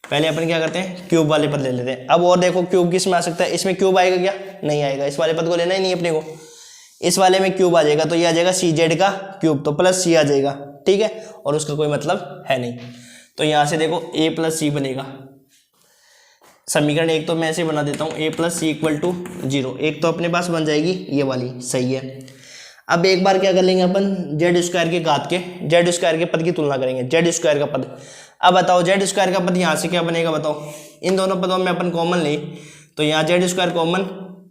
पहले अपन क्या करते हैं क्यूब वाले पद ले लेते हैं। अब और देखो क्यूब किस में आ सकता है, इसमें क्यूब आएगा क्या, नहीं आएगा, इस वाले पद को लेना ही नहीं अपने को। इस वाले में क्यूब आ जाएगा तो ये आ जाएगा सी जेड का क्यूब, तो प्लस सी आ जाएगा, ठीक है, और उसका कोई मतलब है नहीं। तो यहाँ से देखो ए प्लस सी बनेगा, समीकरण एक तो मैं ऐसे बना देता हूँ, ए प्लस सी इक्वल टू 0, एक तो अपने पास बन जाएगी ये वाली, सही है। अब एक बार क्या कर लेंगे अपन जेड स्क्वायर के घात के जेड स्क्वायर के पद की तुलना करेंगे, जेड स्क्वायर का पद। अब बताओ जेड स्क्वायर का पद यहाँ से क्या बनेगा बताओ, इन दोनों पदों में अपन कॉमन ले तो यहाँ जेड स्क्वायर कॉमन,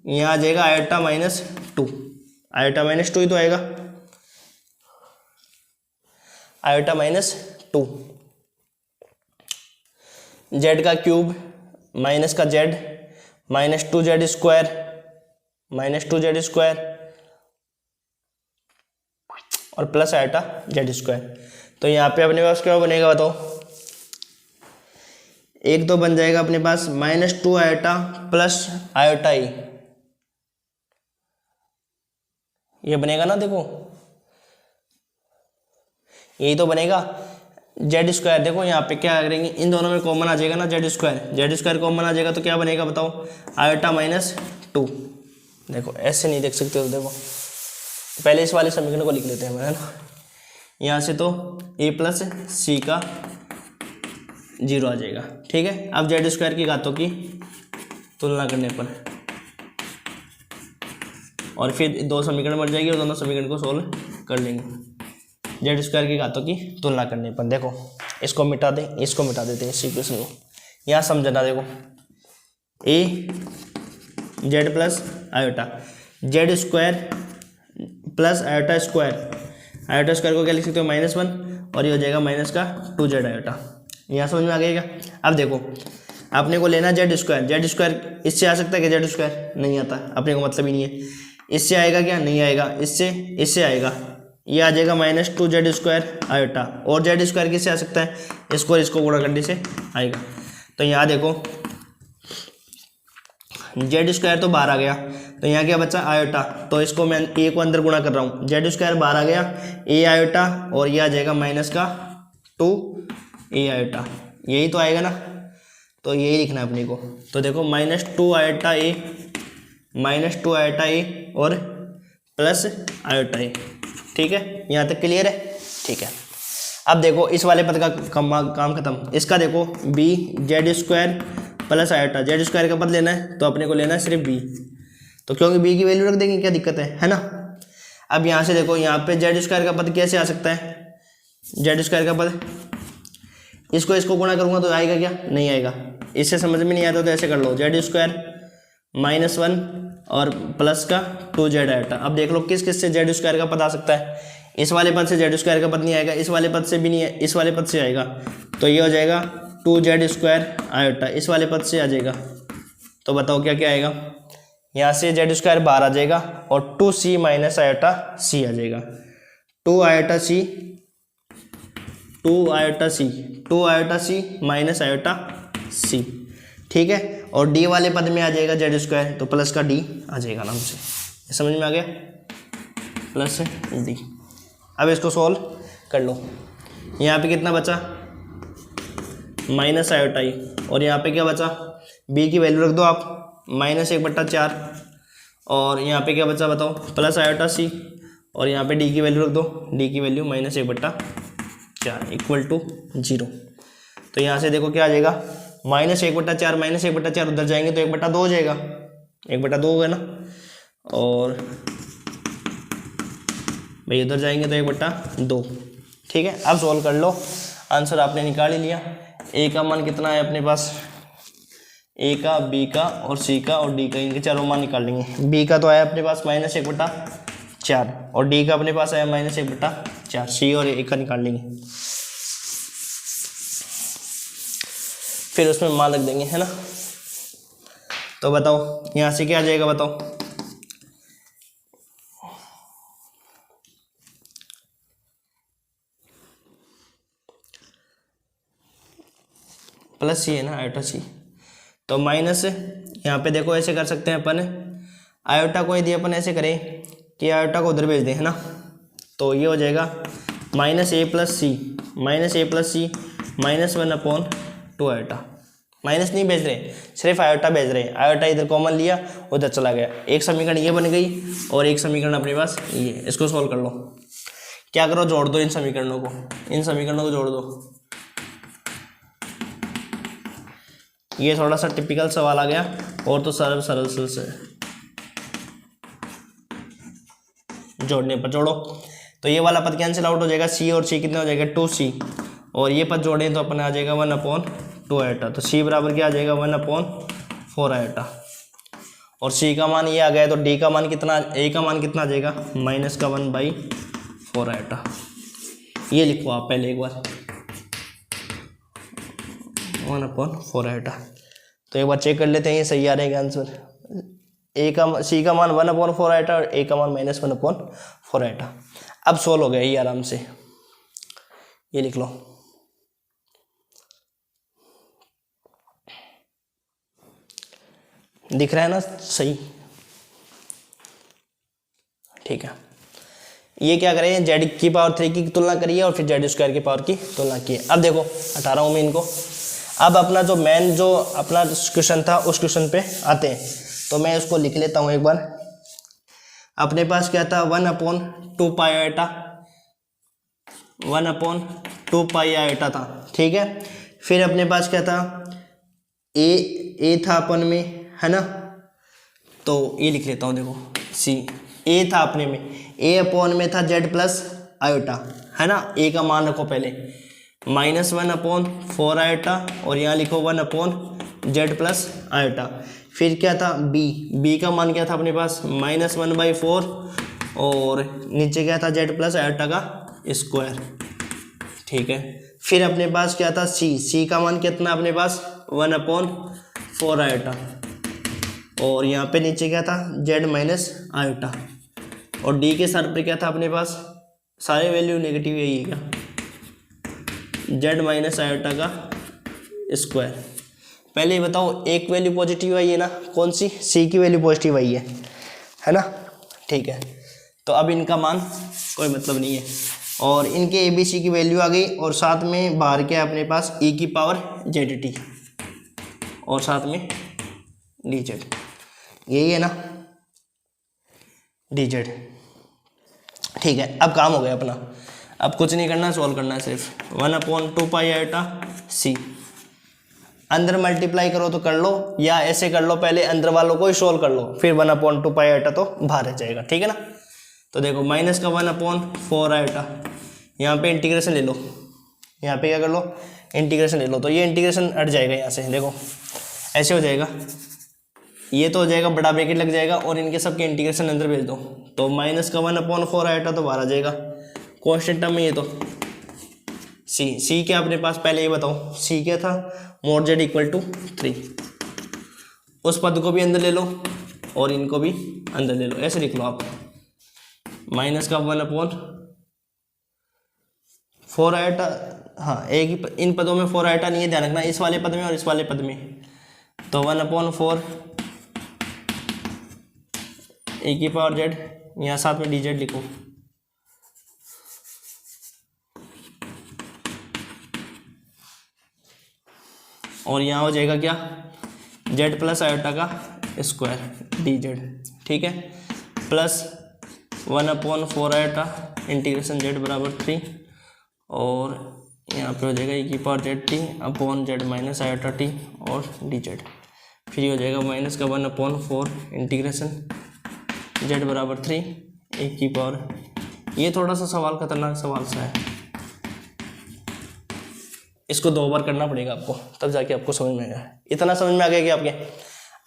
यहाँ आ जाएगा आयोटा -2, आयोटा -2 ही तो आएगा, आयोटा -2, जेड का क्यूब माइनस का Z -2 Z square -2 Z square और प्लस आयोटा जेड स्क्वायर। तो यहाँ पे अपने पास क्या बनेगा बताओ, एक तो बन जाएगा अपने पास -2 आयोटा प्लस आयोटा ई, ये बनेगा ना, देखो यही तो बनेगा। जेड स्क्वायर देखो यहाँ पे क्या करेंगे, इन दोनों में कॉमन आ जाएगा ना जेड स्क्वायर कॉमन आ जाएगा तो क्या बनेगा बताओ, आयोटा -2। देखो ऐसे नहीं देख सकते हो, देखो पहले इस वाले समीकरण को लिख लेते हैं, है ना। यहाँ से तो ए प्लस सी का 0 आ जाएगा, ठीक है। अब जेड स्क्वायर की घातों की तुलना करने पर और फिर दो समीकरण बन जाएगी और दोनों समीकरण को सोल्व कर लेंगे जेड स्क्वायर की घातों की तुलना करने पर। देखो इसको मिटा दें, इसको मिटा देते हैं इस इक्वेशन को, यहाँ समझना। देखो A Z plus iota, Z square plus iota square, iota square को क्या लिख सकते हो -1 और ये हो जाएगा -2 जेड आयोटा। यहाँ समझ में आ गया क्या। अब देखो आपने को लेना जेड स्क्वायर इससे आ सकता है क्या, जेड स्क्वायर नहीं आता, अपने को मतलब ही नहीं है। इससे आएगा क्या, नहीं आएगा, इससे आएगा, ये आ जाएगा -2 जेड स्क्वायर आयोटा, और जेड स्क्वायर किससे आ सकता है, इसको और इसको गुणा करने से आएगा। तो यहाँ देखो जेड स्क्वायर तो बाहर आ गया, तो यहाँ क्या बचा आयोटा, तो इसको मैं ए को अंदर गुणा कर रहा हूँ, जेड स्क्वायर बाहर आ गया, ए आयोटा और ये आ जाएगा -2 ए आयोटा, यही तो आएगा ना। तो यही लिखना है अपने को। तो देखो -2 आयोटा ए और प्लस आयोटा ए, ठीक है, यहाँ तक क्लियर है, ठीक है। अब देखो इस वाले पद का काम खत्म। इसका देखो b z square plus iota, Z square का पद लेना है तो अपने को लेना है सिर्फ बी, तो क्योंकि बी की वैल्यू रख देंगे, क्या दिक्कत है ना। अब यहाँ से देखो यहाँ पे जेड स्क्वायर का पद कैसे आ सकता है, जेड स्क्वायर का पद इसको गुणा करूँगा तो आएगा क्या, नहीं आएगा। इससे समझ में नहीं आता तो ऐसे कर लो, जेड स्क्वायर -1 और प्लस का 2 जेड आयोटा। अब देख लो किस किस से जेड स्क्वायर का पद आ सकता है, इस वाले पद से जेड स्क्वायर का पद नहीं आएगा, इस वाले पद से भी नहीं है, इस वाले पद से आएगा, तो ये हो जाएगा 2 जेड स्क्वायर आयोटा, इस वाले पद से आ जाएगा। तो बताओ क्या क्या आएगा, यहाँ से जेड स्क्वायर बाहर आ जाएगा और 2c माइनस आयोटा सी आ जाएगा, 2 आयोटा सी माइनस आयोटा सी, ठीक है। और डी वाले पद में आ जाएगा जेड स्क्वायर, तो प्लस का डी आ जाएगा नाम से, समझ में आ गया, प्लस डी। अब इसको सॉल्व कर लो, यहाँ पे कितना बचा माइनस आयोटा ई, और यहाँ पे क्या बचा, बी की वैल्यू रख दो आप -1/4, और यहाँ पे क्या बचा बताओ, प्लस आयोटा सी, और यहाँ पे डी की वैल्यू रख दो, डी की वैल्यू -1/4 इक्वल टू 0। तो यहाँ से देखो क्या आ जाएगा, -1/4 उधर जाएंगे तो 1/2 हो जाएगा, 1/2 हो गया ना, और भाई उधर जाएंगे तो 1/2। ठीक है, अब सॉल्व कर लो, आंसर आपने निकाल ही लिया। ए का मान कितना है अपने पास, ए का, बी का और सी का और डी का, इनके चारों मान निकाल लेंगे। बी का तो आया अपने पास -1/4 और डी का अपने पास आया -1/4, सी और ए का निकाल लेंगे, फिर उसमें मान रख देंगे, है ना। तो बताओ यहाँ से क्या आ जाएगा, बताओ प्लस सी है ना, आयोटा सी, तो माइनस यहाँ पे देखो ऐसे कर सकते हैं अपन, आयोटा को यदि अपन ऐसे करें कि आयोटा को उधर भेज दें, है ना, तो ये हो जाएगा -a + c -1/2 आयोटा, माइनस नहीं भेज रहे, सिर्फ आयोटा भेज रहे हैं, आयोटा इधर कॉमन लिया उधर चला गया, एक समीकरण ये बन गई और एक समीकरण अपने पास ये, इसको सॉल्व कर लो। क्या करो, जोड़ दो इन समीकरणों को जोड़ दो। ये थोड़ा सा टिपिकल सवाल आ गया, और तो सरल से जोड़ने पर जोड़ो, तो ये वाला पद कैंसिल आउट हो जाएगा, सी और सी कितना हो जाएगा 2c, और ये पद जोड़ें तो अपन आ जाएगा 1/2 आयोटा, तो सी बराबर क्या आ जाएगा 1/4 आयोटा, और सी का मान ये आ गया, तो डी का मान कितना, ए का मान कितना आ जाएगा -1/4 आयोटा। ये लिखो आप पहले एक बार 1/4 आयोटा, तो एक बार चेक कर लेते हैं ये सही आ रहेगा आंसर। ए का, सी का मान 1/4 आयोटा और ए का मान -1/4 आयोटा। अब सोल्व हो गया ये आराम से, ये लिख लो। दिख रहा है ना सही, ठीक है। ये क्या करें, z³ की तुलना करिए और फिर z² की पावर की तुलना की। अब देखो हटा रहा हूँ मैं इनको, अब अपना जो मेन जो अपना क्वेश्चन था उस क्वेश्चन पे आते हैं, तो मैं उसको लिख लेता हूँ एक बार। अपने पास क्या था 1/2 पाई आयोटा, 1/2 पाई आयोटा था, ठीक है। फिर अपने पास क्या था, ए था अपन में, है ना, तो ये लिख लेता हूँ, देखो सी, ए था अपने में, ए अपॉन में था z प्लस आयोटा, है ना, ए का मान रखो पहले -1/4 आयोटा, और यहाँ लिखो 1/z प्लस आयोटा। फिर क्या था बी का मान क्या था अपने पास -1/4, और नीचे क्या था z प्लस आयोटा का स्क्वायर, ठीक है। फिर अपने पास क्या था सी का मान कितना अपने पास 1/4 आयोटा, और यहाँ पे नीचे क्या था z माइनस आयोटा, और डी के सर पे क्या था अपने पास, सारे वैल्यू नेगेटिव यही है क्या, z माइनस आयोटा का स्क्वायर। पहले ये बताओ एक वैल्यू पॉजिटिव आई है ना, कौन सी, सी की वैल्यू पॉजिटिव आई है ना, ठीक है। तो अब इनका मान कोई मतलब नहीं है, और इनके ए बी सी की वैल्यू आ गई, और साथ में बाहर क्या है अपने पास e⁻zt, और साथ में dz, यही है ना dz, ठीक है। अब काम हो गया अपना, अब कुछ नहीं करना, सॉल्व करना है सिर्फ 1/2 पाई आयोटा सी, अंदर मल्टीप्लाई करो तो कर लो, या ऐसे कर लो पहले अंदर वालों को ही सोल्व कर लो, फिर 1/2 पाई आयोटा तो बाहर रह जाएगा, ठीक है ना। तो देखो माइनस का 1/4 आयोटा, यहाँ पे इंटीग्रेशन ले लो, यहाँ पे क्या कर लो इंटीग्रेशन ले लो, तो ये इंटीग्रेशन हट जाएगा यहाँ से, देखो ऐसे हो जाएगा, ये तो हो जाएगा बड़ा ब्रैकेट लग जाएगा, और इनके सबके इंटीग्रेशन अंदर भेज दो, तो माइनस का 1/4 आयोटा तो बाहर आ जाएगा, कांस्टेंट टर्म में ये तो सी क्या अपने पास, पहले ये बताओ सी क्या था, mod z = 3, उस पद को भी अंदर ले लो और इनको भी अंदर ले लो, ऐसे लिख लो आप, माइनस का 1/4 आयोटा, हाँ एक ही इन पदों में 4 आयोटा नहीं है, ध्यान रखना, इस वाले पद में और इस वाले पद में, तो 1/4 e⁻z, यहाँ साथ में dz लिखो, और यहाँ हो जाएगा क्या, जेड प्लस आयोटा का स्क्वायर डी जेड, ठीक है, प्लस 1/4 आयोटा इंटीग्रेशन जेड बराबर 3, और यहाँ पे हो जाएगा ई की power Z T upon Z minus iota T और डी जेड, फिर ये हो जाएगा माइनस का 1/4 इंटीग्रेशन जेड बराबर 3 ए की पावर। ये थोड़ा सा सवाल खतरनाक सवाल सा है, इसको 2 बार करना पड़ेगा आपको, तब जाके आपको समझ में आएगा। इतना समझ में आ गया कि आपके।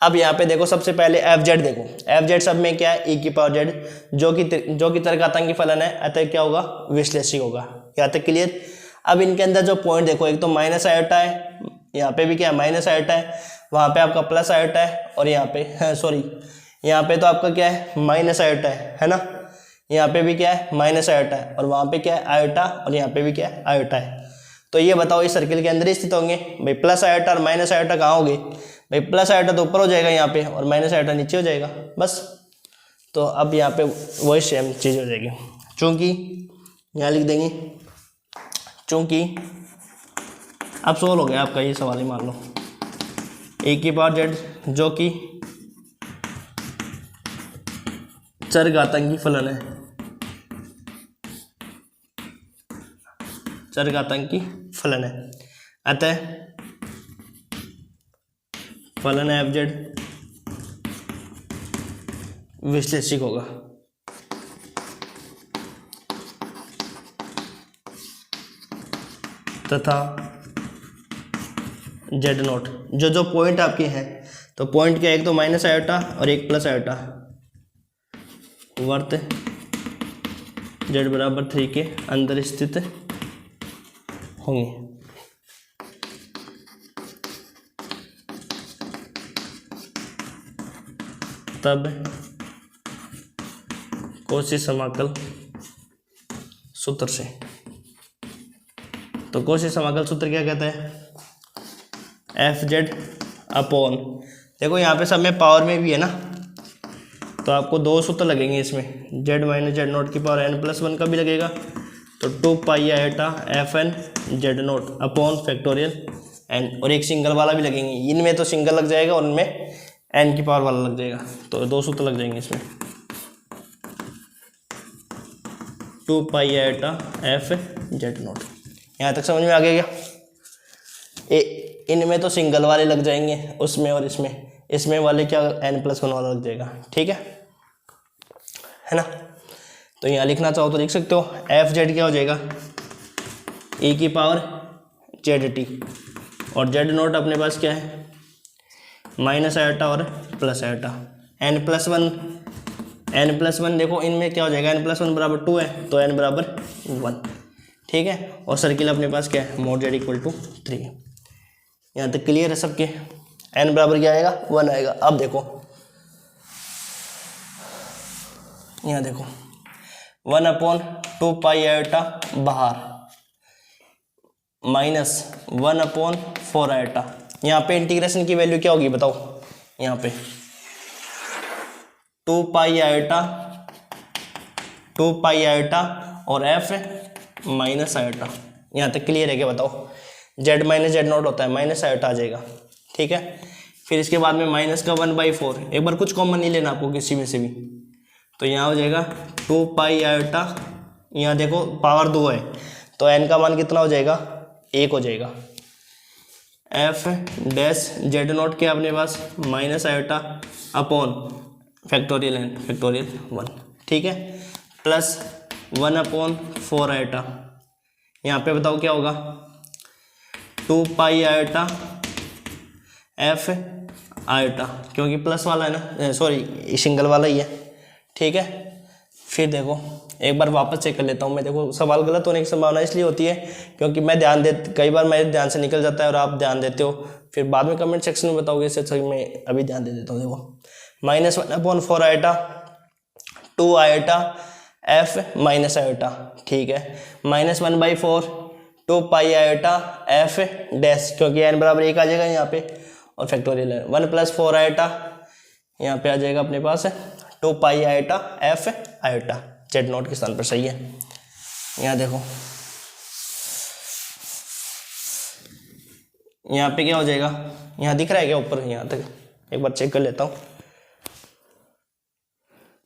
अब यहाँ पे देखो सबसे पहले एफ जेड देखो, एफ जेड सब में क्या है, ई की पावर जेड जो कि तर्कआतंकी फलन है, अतः क्या होगा, विश्लेषिक होगा। यहाँ तक क्लियर। अब इनके अंदर जो पॉइंट देखो, एक तो माइनस आयोटा है, यहाँ पे भी क्या है माइनस आयोटा है, वहाँ पे आपका प्लस आयोटा है, और यहाँ पे सॉरी यहाँ पे तो आपका क्या है माइनस आयोटा है ना, यहाँ पे भी क्या है माइनस आयोटा है, और वहाँ पे क्या है आयोटा, और यहाँ पे भी क्या है आयोटा है। तो ये बताओ इस सर्किल के अंदर ही स्थित होंगे भाई, प्लस आयोटा और माइनस आयोटा कहाँ होंगे भाई, प्लस आयोटा तो ऊपर हो जाएगा यहाँ पे, और माइनस आयोटा नीचे हो जाएगा बस। तो अब यहाँ पे वही सेम चीज़ हो जाएगी, चूँकि यहाँ लिख देंगे, चूँकि अब सोल्व हो गया आपका ये सवाल ही मान लो, ए की पावर जेड जो कि चरघातांकी फलन है, चरघातांकी फलन है, अतः फलन एफ जेड विश्लेषिक होगा। तथा जेड नोट जो पॉइंट आपके हैं, तो पॉइंट क्या, एक तो माइनस आयोटा और एक प्लस आयोटा, वर्त जेड बराबर 3 के अंदर स्थित होंगे। तब कॉची समाकल सूत्र से, तो कॉची समाकल सूत्र क्या कहता है, एफ जेड अपॉन, देखो यहाँ पे सब में पावर में भी है ना, तो आपको 2 सूत्र लगेंगे इसमें, जेड माइनस जेड नोट की पावर n+1 का भी लगेगा, तो 2 pi iota f N Z naught upon factorial n, और एक सिंगल वाला भी लगेंगे, इनमें तो सिंगल लग जाएगा और इनमें एन की पावर वाला लग जाएगा, तो 2 सूत्र लग जाएंगे इसमें, 2 pi iota F Z note. यहाँ तक समझ में आ गया क्या, इनमें तो सिंगल वाले लग जाएंगे उसमें, और इसमें वाले क्या n+1 वाला लग जाएगा, ठीक है ना। तो यहाँ लिखना चाहो तो लिख सकते हो, एफ जेड क्या हो जाएगा, ई की पावर जेड टी, और जेड नोट अपने पास क्या है माइनस आयोटा और प्लस आयोटा, n+1 देखो इनमें क्या हो जाएगा, n+1 बराबर 2 है, तो n बराबर 1, ठीक है, और सर्किल अपने पास क्या है मोड जेड इक्वल टू 3। यहाँ तक क्लियर है सबके, n बराबर क्या आएगा 1 आएगा। अब देखो यहाँ देखो 1/2 पाई आयोटा बाहर माइनस 1/4 आयोटा, यहाँ पे इंटीग्रेशन की वैल्यू क्या होगी बताओ, यहाँ पे 2 पाई आयोटा और f माइनस आयोटा। यहाँ तक क्लियर है क्या बताओ, z माइनस जेड नोट होता है, माइनस आयोटा आ जाएगा, ठीक है। फिर इसके बाद में माइनस का 1/4, एक बार कुछ कॉमन नहीं लेना आपको किसी में से भी, तो यहाँ हो जाएगा 2 पाई आयोटा, यहाँ देखो पावर 2 है, तो n का मान कितना हो जाएगा 1 हो जाएगा, f डैश जेड नोट के अपने पास minus iota upon factorial n factorial 1, ठीक है, प्लस 1/4 आयोटा, यहाँ पे बताओ क्या होगा 2 पाई आयोटा f आयोटा, क्योंकि प्लस वाला है ना, सॉरी सिंगल वाला ही है, ठीक है। फिर देखो एक बार वापस चेक कर लेता हूँ मैं, देखो सवाल गलत होने की संभावना इसलिए होती है क्योंकि मैं कई बार मेरे ध्यान से निकल जाता है और आप ध्यान देते हो, फिर बाद में कमेंट सेक्शन में बताओगे, इससे अच्छा मैं अभी ध्यान दे देता हूँ। देखो -1/4 iota 2 iota f minus iota, ठीक है, -1/4 2 पाई आयोटा f डैश, क्योंकि n बराबर 1 आ जाएगा यहाँ पे, और फैक्टोरियल है 1+4 आयोटा, यहाँ पे आ जाएगा अपने पास 2 pi iota f iota, Z naught के स्थान पर, सही है। यहाँ देखो यहाँ पे क्या हो जाएगा, यहाँ दिख रहा है क्या ऊपर, यहाँ तक एक बार चेक कर लेता हूँ।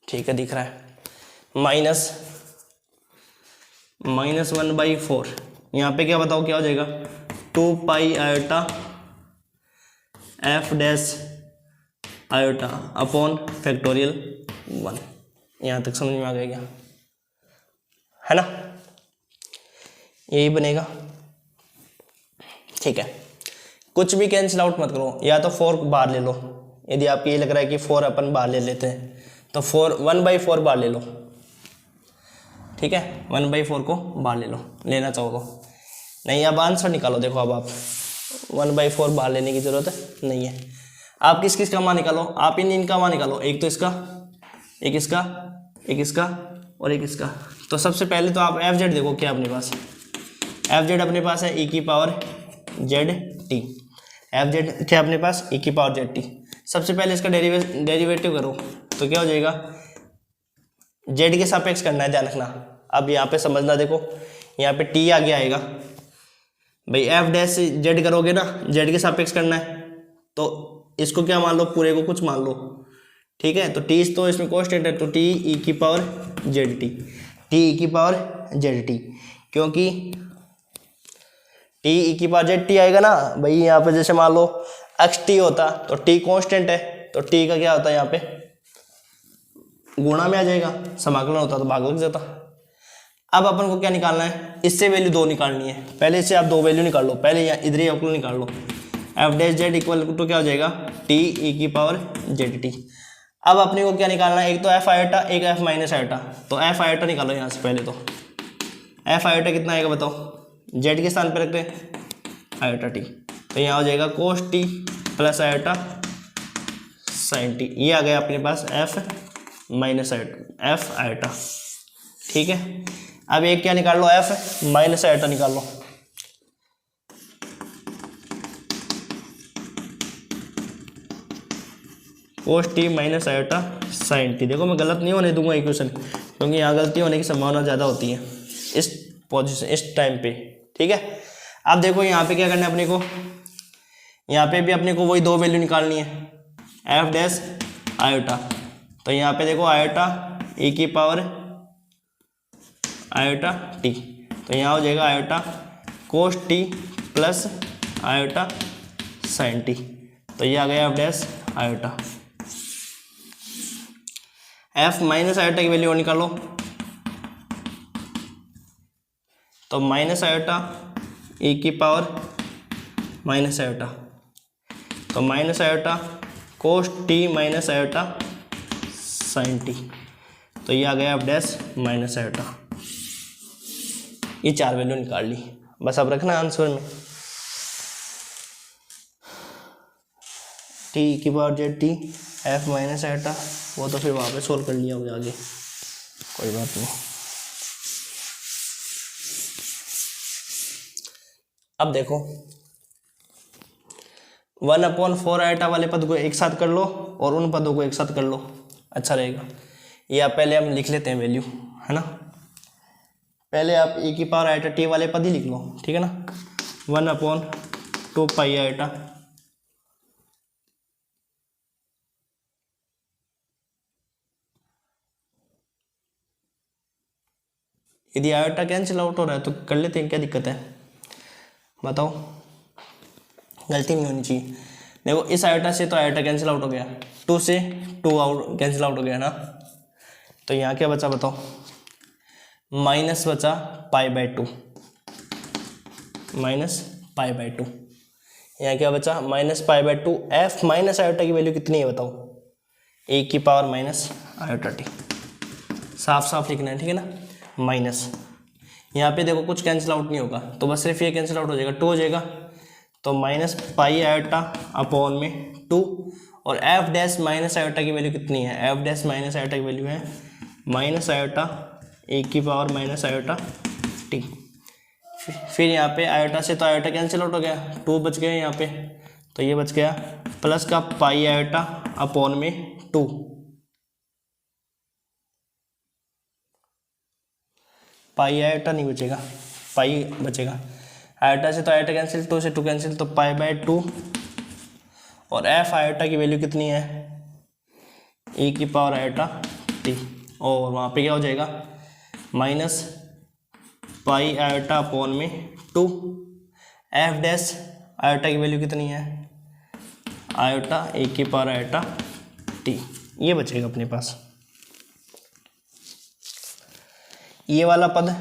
ठीक है दिख रहा है, माइनस 1/4। यहाँ पे क्या बताओ क्या हो जाएगा, 2 pi iota F dash iota upon factorial 1। यहाँ तक समझ में आ गया क्या, है ना, यही बनेगा। ठीक है, कुछ भी कैंसिल आउट मत करो, या तो 4 बाहर ले लो, यदि आपको ये लग रहा है कि 4 अपन बाहर ले लेते हैं तो 1/4 बाहर ले लो। ठीक है, 1/4 को बाहर ले लो, लेना चाहो तो। नहीं, अब आंसर निकालो। देखो अब आप 1/4 बाहर लेने की जरूरत नहीं है। आप किस किस का मान निकालो, आप इनका मान निकालो, एक तो इसका, एक इसका, एक इसका और एक इसका। तो सबसे पहले तो आप एफ जेड देखो क्या अपने पास, एफ जेड अपने पास है e की power Z T. F Z क्या अपने पास, e की पावर जेड टी। सबसे पहले इसका डेरिवेटिव करो तो क्या हो जाएगा, जेड के सापेक्ष करना है, ध्यान रखना। अब यहाँ पे समझना, देखो यहाँ पे टी आगे आएगा भाई, एफ डैश जेड करोगे ना, जेड के सापेक्ष करना है, तो इसको क्या मान लो, पूरे को कुछ मान लो। ठीक है, तो टी तो इसमें कॉन्स्टेंट है, तो टी ई की power Z T, T E की पावर जेड टी, क्योंकि टी ई की पावर जेड टी आएगा ना भाई। यहाँ पे जैसे मान लो एक्स टी होता तो टी कॉन्स्टेंट है, तो टी का क्या होता है यहाँ पे गुणा में आ जाएगा, समाकलन होता तो भाग लग जाता। अब अपन को क्या निकालना है, इससे वैल्यू 2 निकालनी है। पहले से आप 2 वैल्यू निकाल लो, पहले यहाँ इधर ही अवकलन निकाल लो। F dash Z equal to क्या हो जाएगा, टी ई की पावर जेड टी। अब अपने को क्या निकालना है, एक तो एफ आयोटा, एक एफ माइनस आयोटा। तो एफ आयोटा निकालो यहाँ से पहले, तो एफ आयोटा कितना आएगा बताओ, जेड के स्थान पर रखते हैं आयोटा टी, तो यहाँ हो जाएगा cos T plus iota sine T. ये आ गया अपने पास F minus iota, F iota. ठीक है, अब एक क्या निकाल लो, एफ माइनस आयोटा निकाल लो। Cos T minus iota sine T. देखो मैं गलत नहीं होने दूंगा इक्वेशन, क्योंकि यहाँ गलती होने की संभावना ज़्यादा होती है इस पोजीशन, इस टाइम पे। ठीक है, अब देखो यहाँ पे क्या करना है अपने को, यहाँ पे भी अपने को वही 2 वैल्यू निकालनी है, एफ डैश आयोटा। तो यहाँ पे देखो आयोटा ई की पावर आयोटा टी, तो यहाँ हो जाएगा iota cos T plus iota sine T. तो ये आ गया F dash iota. F minus iota की वैल्यू निकालो, तो माइनस आयोटा ई की पावर माइनस आयोटा, तो minus iota cos T minus iota sine T. तो ये आ गया एफ डैश माइनस आयोटा। ये 4 वैल्यू निकाल ली, बस अब रखना आंसर में टी की power Z T F minus iota, वो तो फिर वहाँ पे सोल्व कर लिया होगा आगे, कोई बात नहीं। अब देखो 1/4 आयोटा वाले पद को एक साथ कर लो और उन पदों को एक साथ कर लो, अच्छा रहेगा। या पहले हम लिख लेते हैं वैल्यू, है ना। पहले आप e की पावर आयोटा टी वाले पद ही लिख लो, ठीक है ना। 1/2 पाई आयोटा यदि आयोटा कैंसिल आउट हो रहा है तो कर लेते हैं, क्या दिक्कत है बताओ, गलती नहीं होनी चाहिए। देखो इस आयोटा से तो आयोटा कैंसिल आउट हो गया, 2 से 2 आउट कैंसिल आउट हो गया ना, तो यहाँ क्या बचा बताओ, माइनस बचा π/2, माइनस π/2। यहाँ क्या बचा माइनस π/2। एफ माइनस आयोटा की वैल्यू कितनी है बताओ, e की पावर माइनस आयोटा टी। साफ साफ लिखना है, ठीक है ना। माइनस यहाँ पे देखो कुछ कैंसिल आउट नहीं होगा, तो बस सिर्फ ये कैंसिल आउट हो जाएगा, 2 हो जाएगा, तो माइनस पाई आयोटा अपॉन में 2। और एफ डैश माइनस आयोटा की वैल्यू कितनी है, एफ डैश माइनस आयोटा की वैल्यू है माइनस आयोटा ए की पावर माइनस आयोटा टी। फिर यहाँ पे आयोटा से तो आयोटा कैंसिल आउट हो गया, 2 बच गए यहाँ पे, तो ये बच गया प्लस का पाई आयोटा अपॉन में 2। पाई आयोटा नहीं बचेगा, पाई बचेगा, आयोटा से तो आयोटा कैंसिल, 2 से 2 कैंसिल, तो π/2 और एफ आयोटा की वैल्यू कितनी है e⁻t और वहाँ पे क्या हो जाएगा माइनस पाई आयोटा अपॉन में 2 एफ डैश आयोटा की वैल्यू कितनी है आयोटा e⁻t ये बचेगा अपने पास। ये वाला पद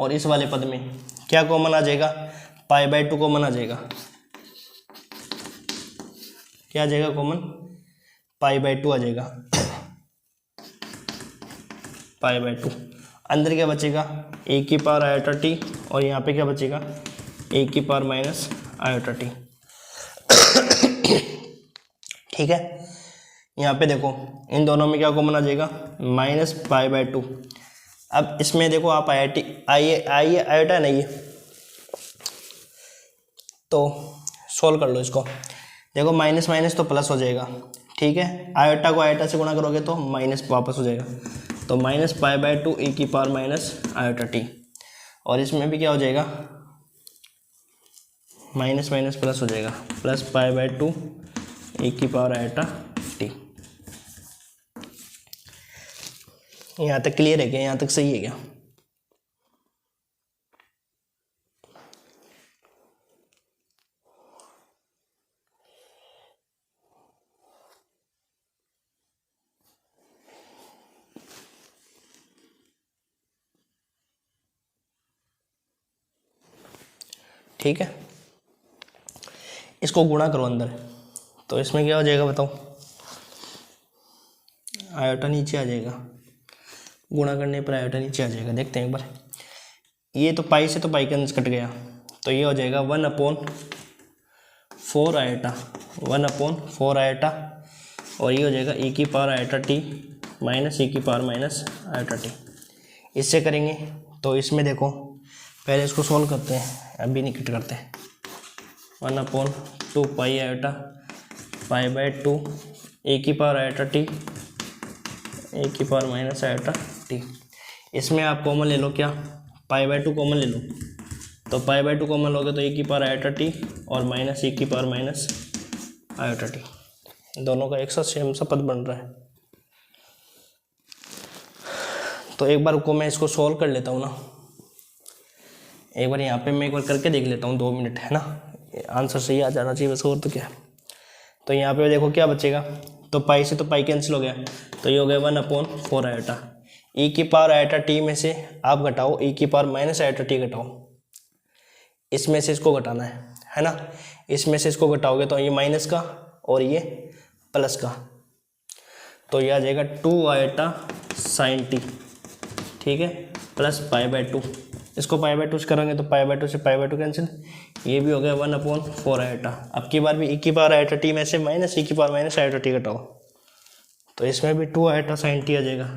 और इस वाले पद में क्या कॉमन आ जाएगा π/2 कॉमन आ जाएगा। क्या आ जाएगा कॉमन π/2 आ जाएगा। π/2 अंदर क्या बचेगा e⁻t और यहाँ पे क्या बचेगा e⁻−t। ठीक है, यहाँ पे देखो इन दोनों में क्या कॉमन आ जाएगा -π/2। अब इसमें देखो आप आयोटा नहीं है तो सोल्व कर लो इसको। देखो माइनस माइनस तो प्लस हो जाएगा, ठीक है, आयोटा को आयोटा से गुणा करोगे तो माइनस वापस हो जाएगा, तो -π/2 e⁻−t और इसमें भी क्या हो जाएगा माइनस माइनस प्लस हो जाएगा प्लस π/2 e⁻t। यहाँ तक क्लियर है क्या, यहाँ तक सही है क्या? ठीक है, इसको गुणा करो अंदर, तो इसमें क्या हो जाएगा बताओ, आयोटा नीचे आ जाएगा, गुणा करने पर आयोटा नीचे आ जाएगा। देखते हैं एक बार, ये तो पाई से तो पाई का अंश कट गया, तो ये हो जाएगा 1/4 आयोटा, 1/4 आयोटा और ये हो जाएगा e⁻t माइनस e⁻−t। इससे करेंगे तो इसमें देखो पहले इसको सोल्व करते हैं, अभी नहीं कट करते। 1/2 पाई आयोटा π/2 e⁻t e⁻−t। इसमें आप कॉमन ले लो, क्या π/2 कॉमन ले लो, तो π/2 कॉमन लोगे तो e⁻t और माइनस e⁻−t, दोनों का एक साथ सेम सा पद बन रहा है। तो एक बार को मैं इसको सोल्व कर लेता हूँ ना, एक बार यहाँ पे मैं एक बार करके देख लेता हूँ, 2 मिनट है ना, आंसर सही आ जाना चाहिए बस, और तो क्या। तो यहाँ पे देखो क्या बचेगा, तो पाई से तो पाई कैंसिल हो गया, तो ये हो गया 1/4 आयोटा। e⁻t में से आप घटाओ e⁻−t घटाओ, इसमें से इसको घटाना है ना, इसमें से इसको घटाओगे तो ये माइनस का और ये प्लस का, तो ये आ जाएगा 2 आयोटा sin t, ठीक है, प्लस π/2। इसको π/2 से करेंगे तो π/2 से π/2 कैंसिल, ये भी हो गया 1/4 आयोटा। अब की बार भी e⁻t में से माइनस e⁻−t घटाओ, तो इसमें भी 2 आयोटा sin t आ जाएगा।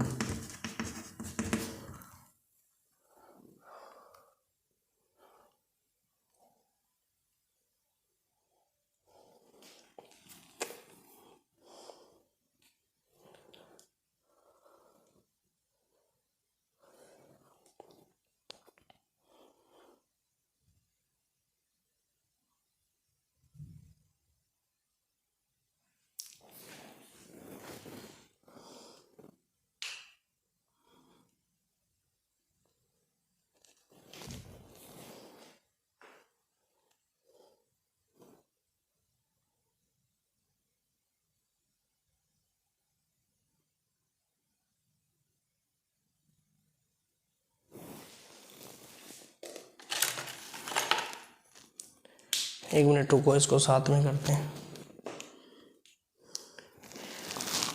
एक मिनट रुको, इसको साथ में करते हैं।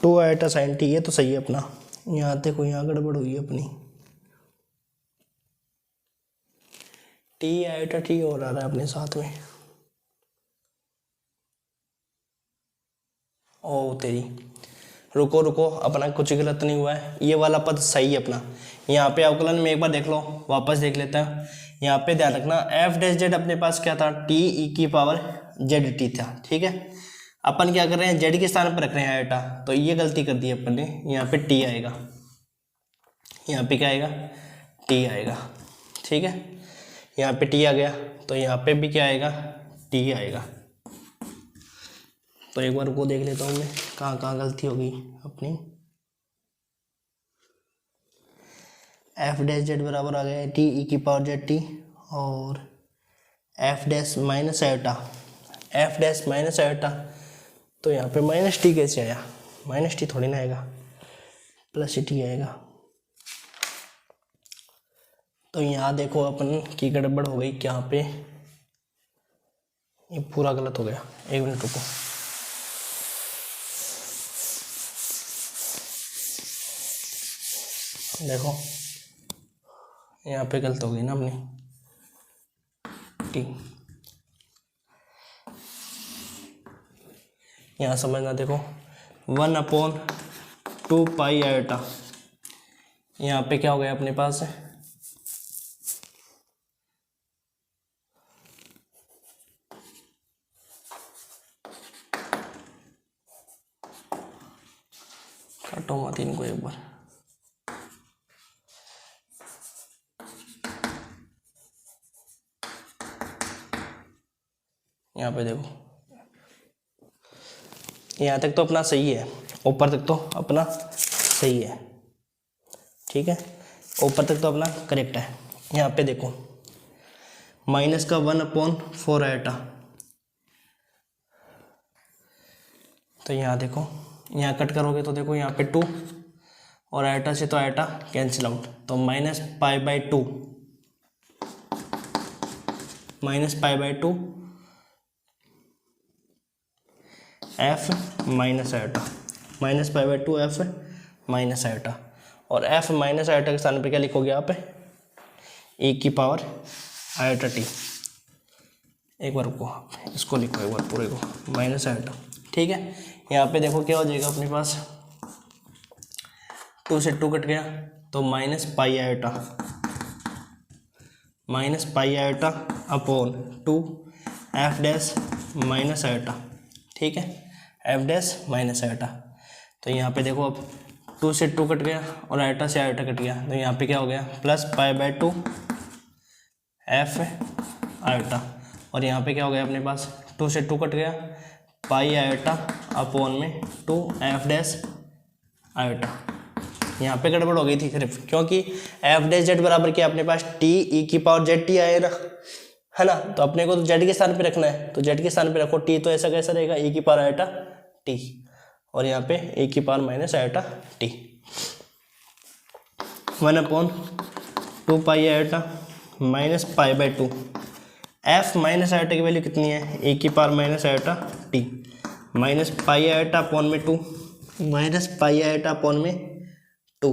2 आयोटा sin t, ये तो सही है अपना, यहाँ देखो यहाँ गड़बड़ हुई है अपनी, t आयोटा t और आ रहा है अपने साथ में, ओ तेरी, रुको रुको, अपना कुछ गलत नहीं हुआ है, ये वाला पद सही है अपना। यहाँ पे अवकलन में एक बार देख लो, वापस देख लेते हैं। यहाँ पे ध्यान रखना f' अपने पास क्या था, t e⁻z t था, ठीक है। अपन क्या कर रहे हैं, z के स्थान पर रख रहे हैं आयोटा, तो ये गलती कर दी अपन ने, यहाँ पे t आएगा, यहाँ पे क्या आएगा t आएगा, ठीक है, यहाँ पे t आ गया, तो यहाँ पे भी क्या आएगा, टी आएगा। तो एक बार वो देख लेता हूँ मैं कहाँ कहाँ गलती होगी अपनी। एफ डैश जेड बराबर आ गया टी ई की पावर जेड टी, और F dash minus iota, F dash minus iota, तो यहाँ पे माइनस टी कैसे आया, माइनस टी थोड़ी ना आएगा, प्लस टी आएगा। तो यहाँ देखो अपन की गड़बड़ हो गई, यहाँ पे ये पूरा गलत हो गया। एक मिनट रुको, देखो यहाँ पे गलत हो गई ना अपनी टी। यहाँ समझना, देखो 1/2 पाई आयोटा, यहाँ पे क्या हो गया अपने पास है, काटो मत इनको एक बार। यहाँ पे देखो, यहाँ तक तो अपना सही है, ऊपर तक तो अपना सही है, ठीक है, ऊपर तक तो अपना करेक्ट है। यहाँ पे देखो माइनस का 1/4 आयोटा, तो यहाँ देखो, यहाँ कट करोगे तो देखो यहाँ पे 2 और आयोटा से तो आयोटा कैंसिल आउट, तो -π/2, -π/2 F minus iota, -π/2 F minus iota, और एफ माइनस आयोटा के स्थान पे क्या लिखोगे आप, ए की पावर आयोटा टी। एक बार को इसको लिखो एक बार पूरे को, माइनस आयोटा, ठीक है। यहाँ पे देखो क्या हो जाएगा अपने पास, 2 से 2 कट गया तो -π iota, -π iota upon 2 F dash minus iota, ठीक है, एफ डैश माइनस आयोटा। तो यहाँ पे देखो अब 2 से 2 कट गया और आयोटा से आयोटा कट गया, तो यहाँ पे क्या हो गया +π/2 एफ आयोटा, और यहाँ पे क्या हो गया अपने पास 2 से 2 कट गया, पाई आयोटा अपॉन में 2 एफ डैश आयोटा। यहाँ पे गड़बड़ हो गई थी सिर्फ, क्योंकि एफ डैश जेड बराबर क्या अपने पास टी ई की पावर जेड टी आएगा, है ना, तो अपने को तो जेड के स्थान पे रखना है, तो जेड के स्थान पे रखो टी, तो ऐसा कैसा रहेगा ई की पावर आयोटा टी, और यहाँ पे ए की power minus iota T, 1/2 pi iota minus π/2, F minus iota की वैल्यू कितनी है, ए की power minus iota T, minus pi iota upon में 2, माइनस पाई आयोटा अपॉन में 2,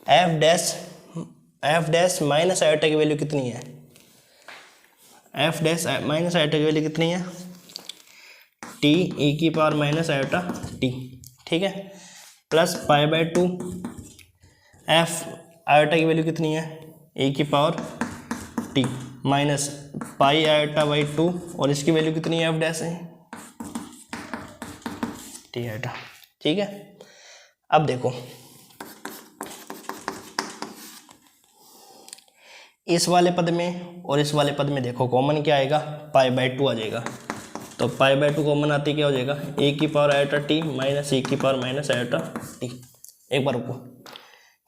एफ डैश माइनस आयोटा की वैल्यू कितनी है, एफ डैश माइनस आयोटा की वैल्यू कितनी है, टी ई की पावर माइनस आयोटा टी, ठीक है, प्लस π/2 एफ आयोटा की वैल्यू कितनी है, ए की power T, minus pi iota by 2, और इसकी वैल्यू कितनी है, एफ डैश है टी आयोटा, ठीक है। अब देखो इस वाले पद में और इस वाले पद में देखो कॉमन क्या आएगा, π/2 आ जाएगा, तो π/2 कॉमन आती क्या हो जाएगा, ए की पावर आयोटा टी माइनस ए की पावर माइनस आयोटा टी। एक बार रुको,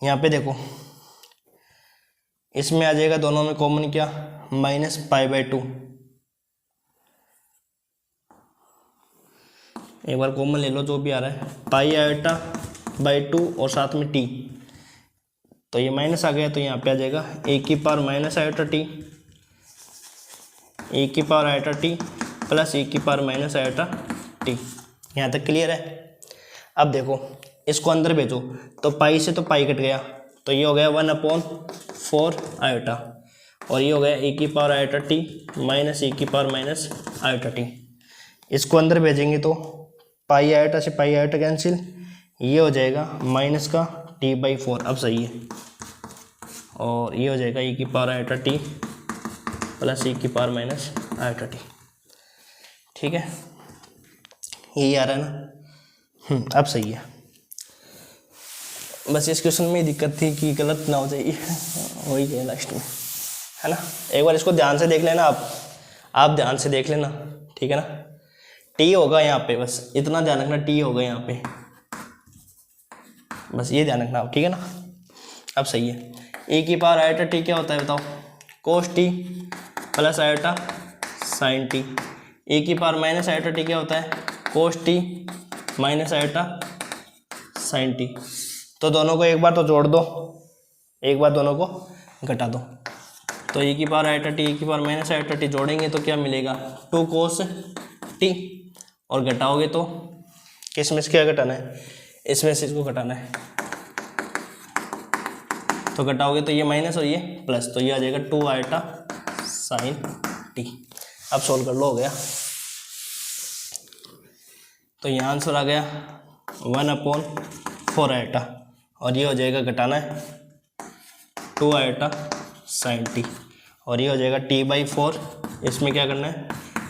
यहाँ पे देखो इसमें आ जाएगा दोनों में कॉमन क्या, -π/2, एक बार कॉमन ले लो जो भी आ रहा है, पाई आयोटा बाई 2 और साथ में टी, तो ये माइनस आ गया, तो यहाँ पे आ जाएगा ए की पावर माइनस आयोटा टी, ए की पावर आयोटा टी प्लस ए की पावर माइनस आयोटा टी। यहाँ तक क्लियर है। अब देखो इसको अंदर भेजो, तो पाई से तो पाई कट गया, तो ये हो गया 1/4 आयोटा, और ये हो गया ए की पावर आयोटा टी माइनस ए की पावर माइनस आयोटा टी। इसको अंदर भेजेंगे तो पाई आयोटा से पाई आयोटा कैंसिल, ये हो जाएगा माइनस का t/4, अब सही है, और ये हो जाएगा e की power iota T plus e की पावर माइनस आयोटा टी, ठीक है, यही आ रहा है ना, अब सही है। बस इस क्वेश्चन में दिक्कत थी कि गलत ना हो जाए, वही है लास्ट में। है ना। एक बार इसको ध्यान से देख लेना, आप ध्यान से देख लेना, ठीक है ना। टी होगा यहाँ पे, बस इतना ध्यान रखना, टी होगा यहाँ पे, बस ये ध्यान रखना आप, ठीक है ना। अब सही है, e की पावर आयोटा टी क्या होता है बताओ, cos T plus iota sine T. e की पावर माइनस आयोटा टी क्या होता है, cos T minus iota sine T. तो दोनों को एक बार तो जोड़ दो, एक बार दोनों को घटा दो। तो e की पावर आयोटा टी, e की पावर माइनस आयोटा टी जोड़ेंगे तो क्या मिलेगा, 2 कोस टी, और घटाओगे तो किस में से क्या घटाना है, इसमें से इसको घटाना है, तो घटाओगे तो ये माइनस और ये प्लस, तो ये आ जाएगा 2 आयोटा साइन टी। अब सोल्व कर लो, हो गया। तो यहाँ आंसर आ गया 1/4 आयोटा, और ये हो जाएगा घटाना है 2 आयोटा साइन टी, और ये हो जाएगा t/4, इसमें क्या करना है,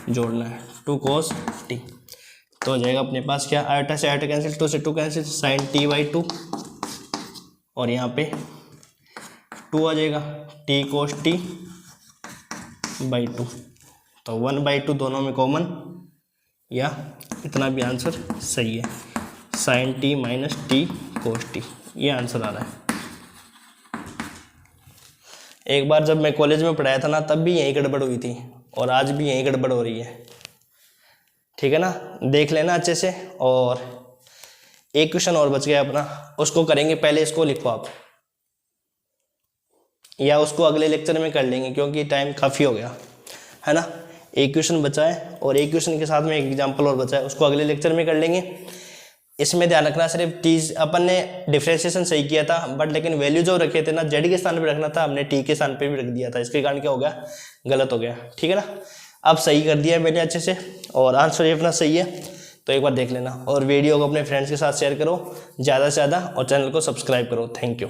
जोड़ना है 2 कोस टी। तो हो जाएगा अपने पास क्या, आयोटा से आयोटा कैंसिल, 2 से 2 कैंसिल, साइन t/2, और यहाँ पे 2 आ जाएगा, t कोस t/2। तो 1/2 दोनों में कॉमन, या इतना भी आंसर सही है, sign T minus T cos t, ये आंसर आ रहा है। एक बार जब मैं कॉलेज में पढ़ाया था ना, तब भी यही गड़बड़ हुई थी, और आज भी यही गड़बड़ हो रही है, ठीक है ना। देख लेना अच्छे से। और एक क्वेश्चन और बच गया अपना, उसको करेंगे, पहले इसको लिखो आप, या उसको अगले लेक्चर में कर लेंगे क्योंकि टाइम काफ़ी हो गया, है ना। एक क्वेश्चन बचा है, और एक क्वेश्चन के साथ में एक एग्जाम्पल और बचा है, उसको अगले लेक्चर में कर लेंगे। इसमें ध्यान रखना सिर्फ टी, अपन ने डिफ्रेंशिएशन सही किया था, बट लेकिन वैल्यू जो रखे थे ना, जेड के स्थान पे रखना था, हमने टी के स्थान पे भी रख दिया था, इसके कारण क्या हो गया, गलत हो गया, ठीक है ना। अब सही कर दिया है मैंने अच्छे से, और आंसर ये अपना सही है, तो एक बार देख लेना, और वीडियो को अपने फ्रेंड्स के साथ शेयर करो ज़्यादा से ज़्यादा, और चैनल को सब्सक्राइब करो। Thank you.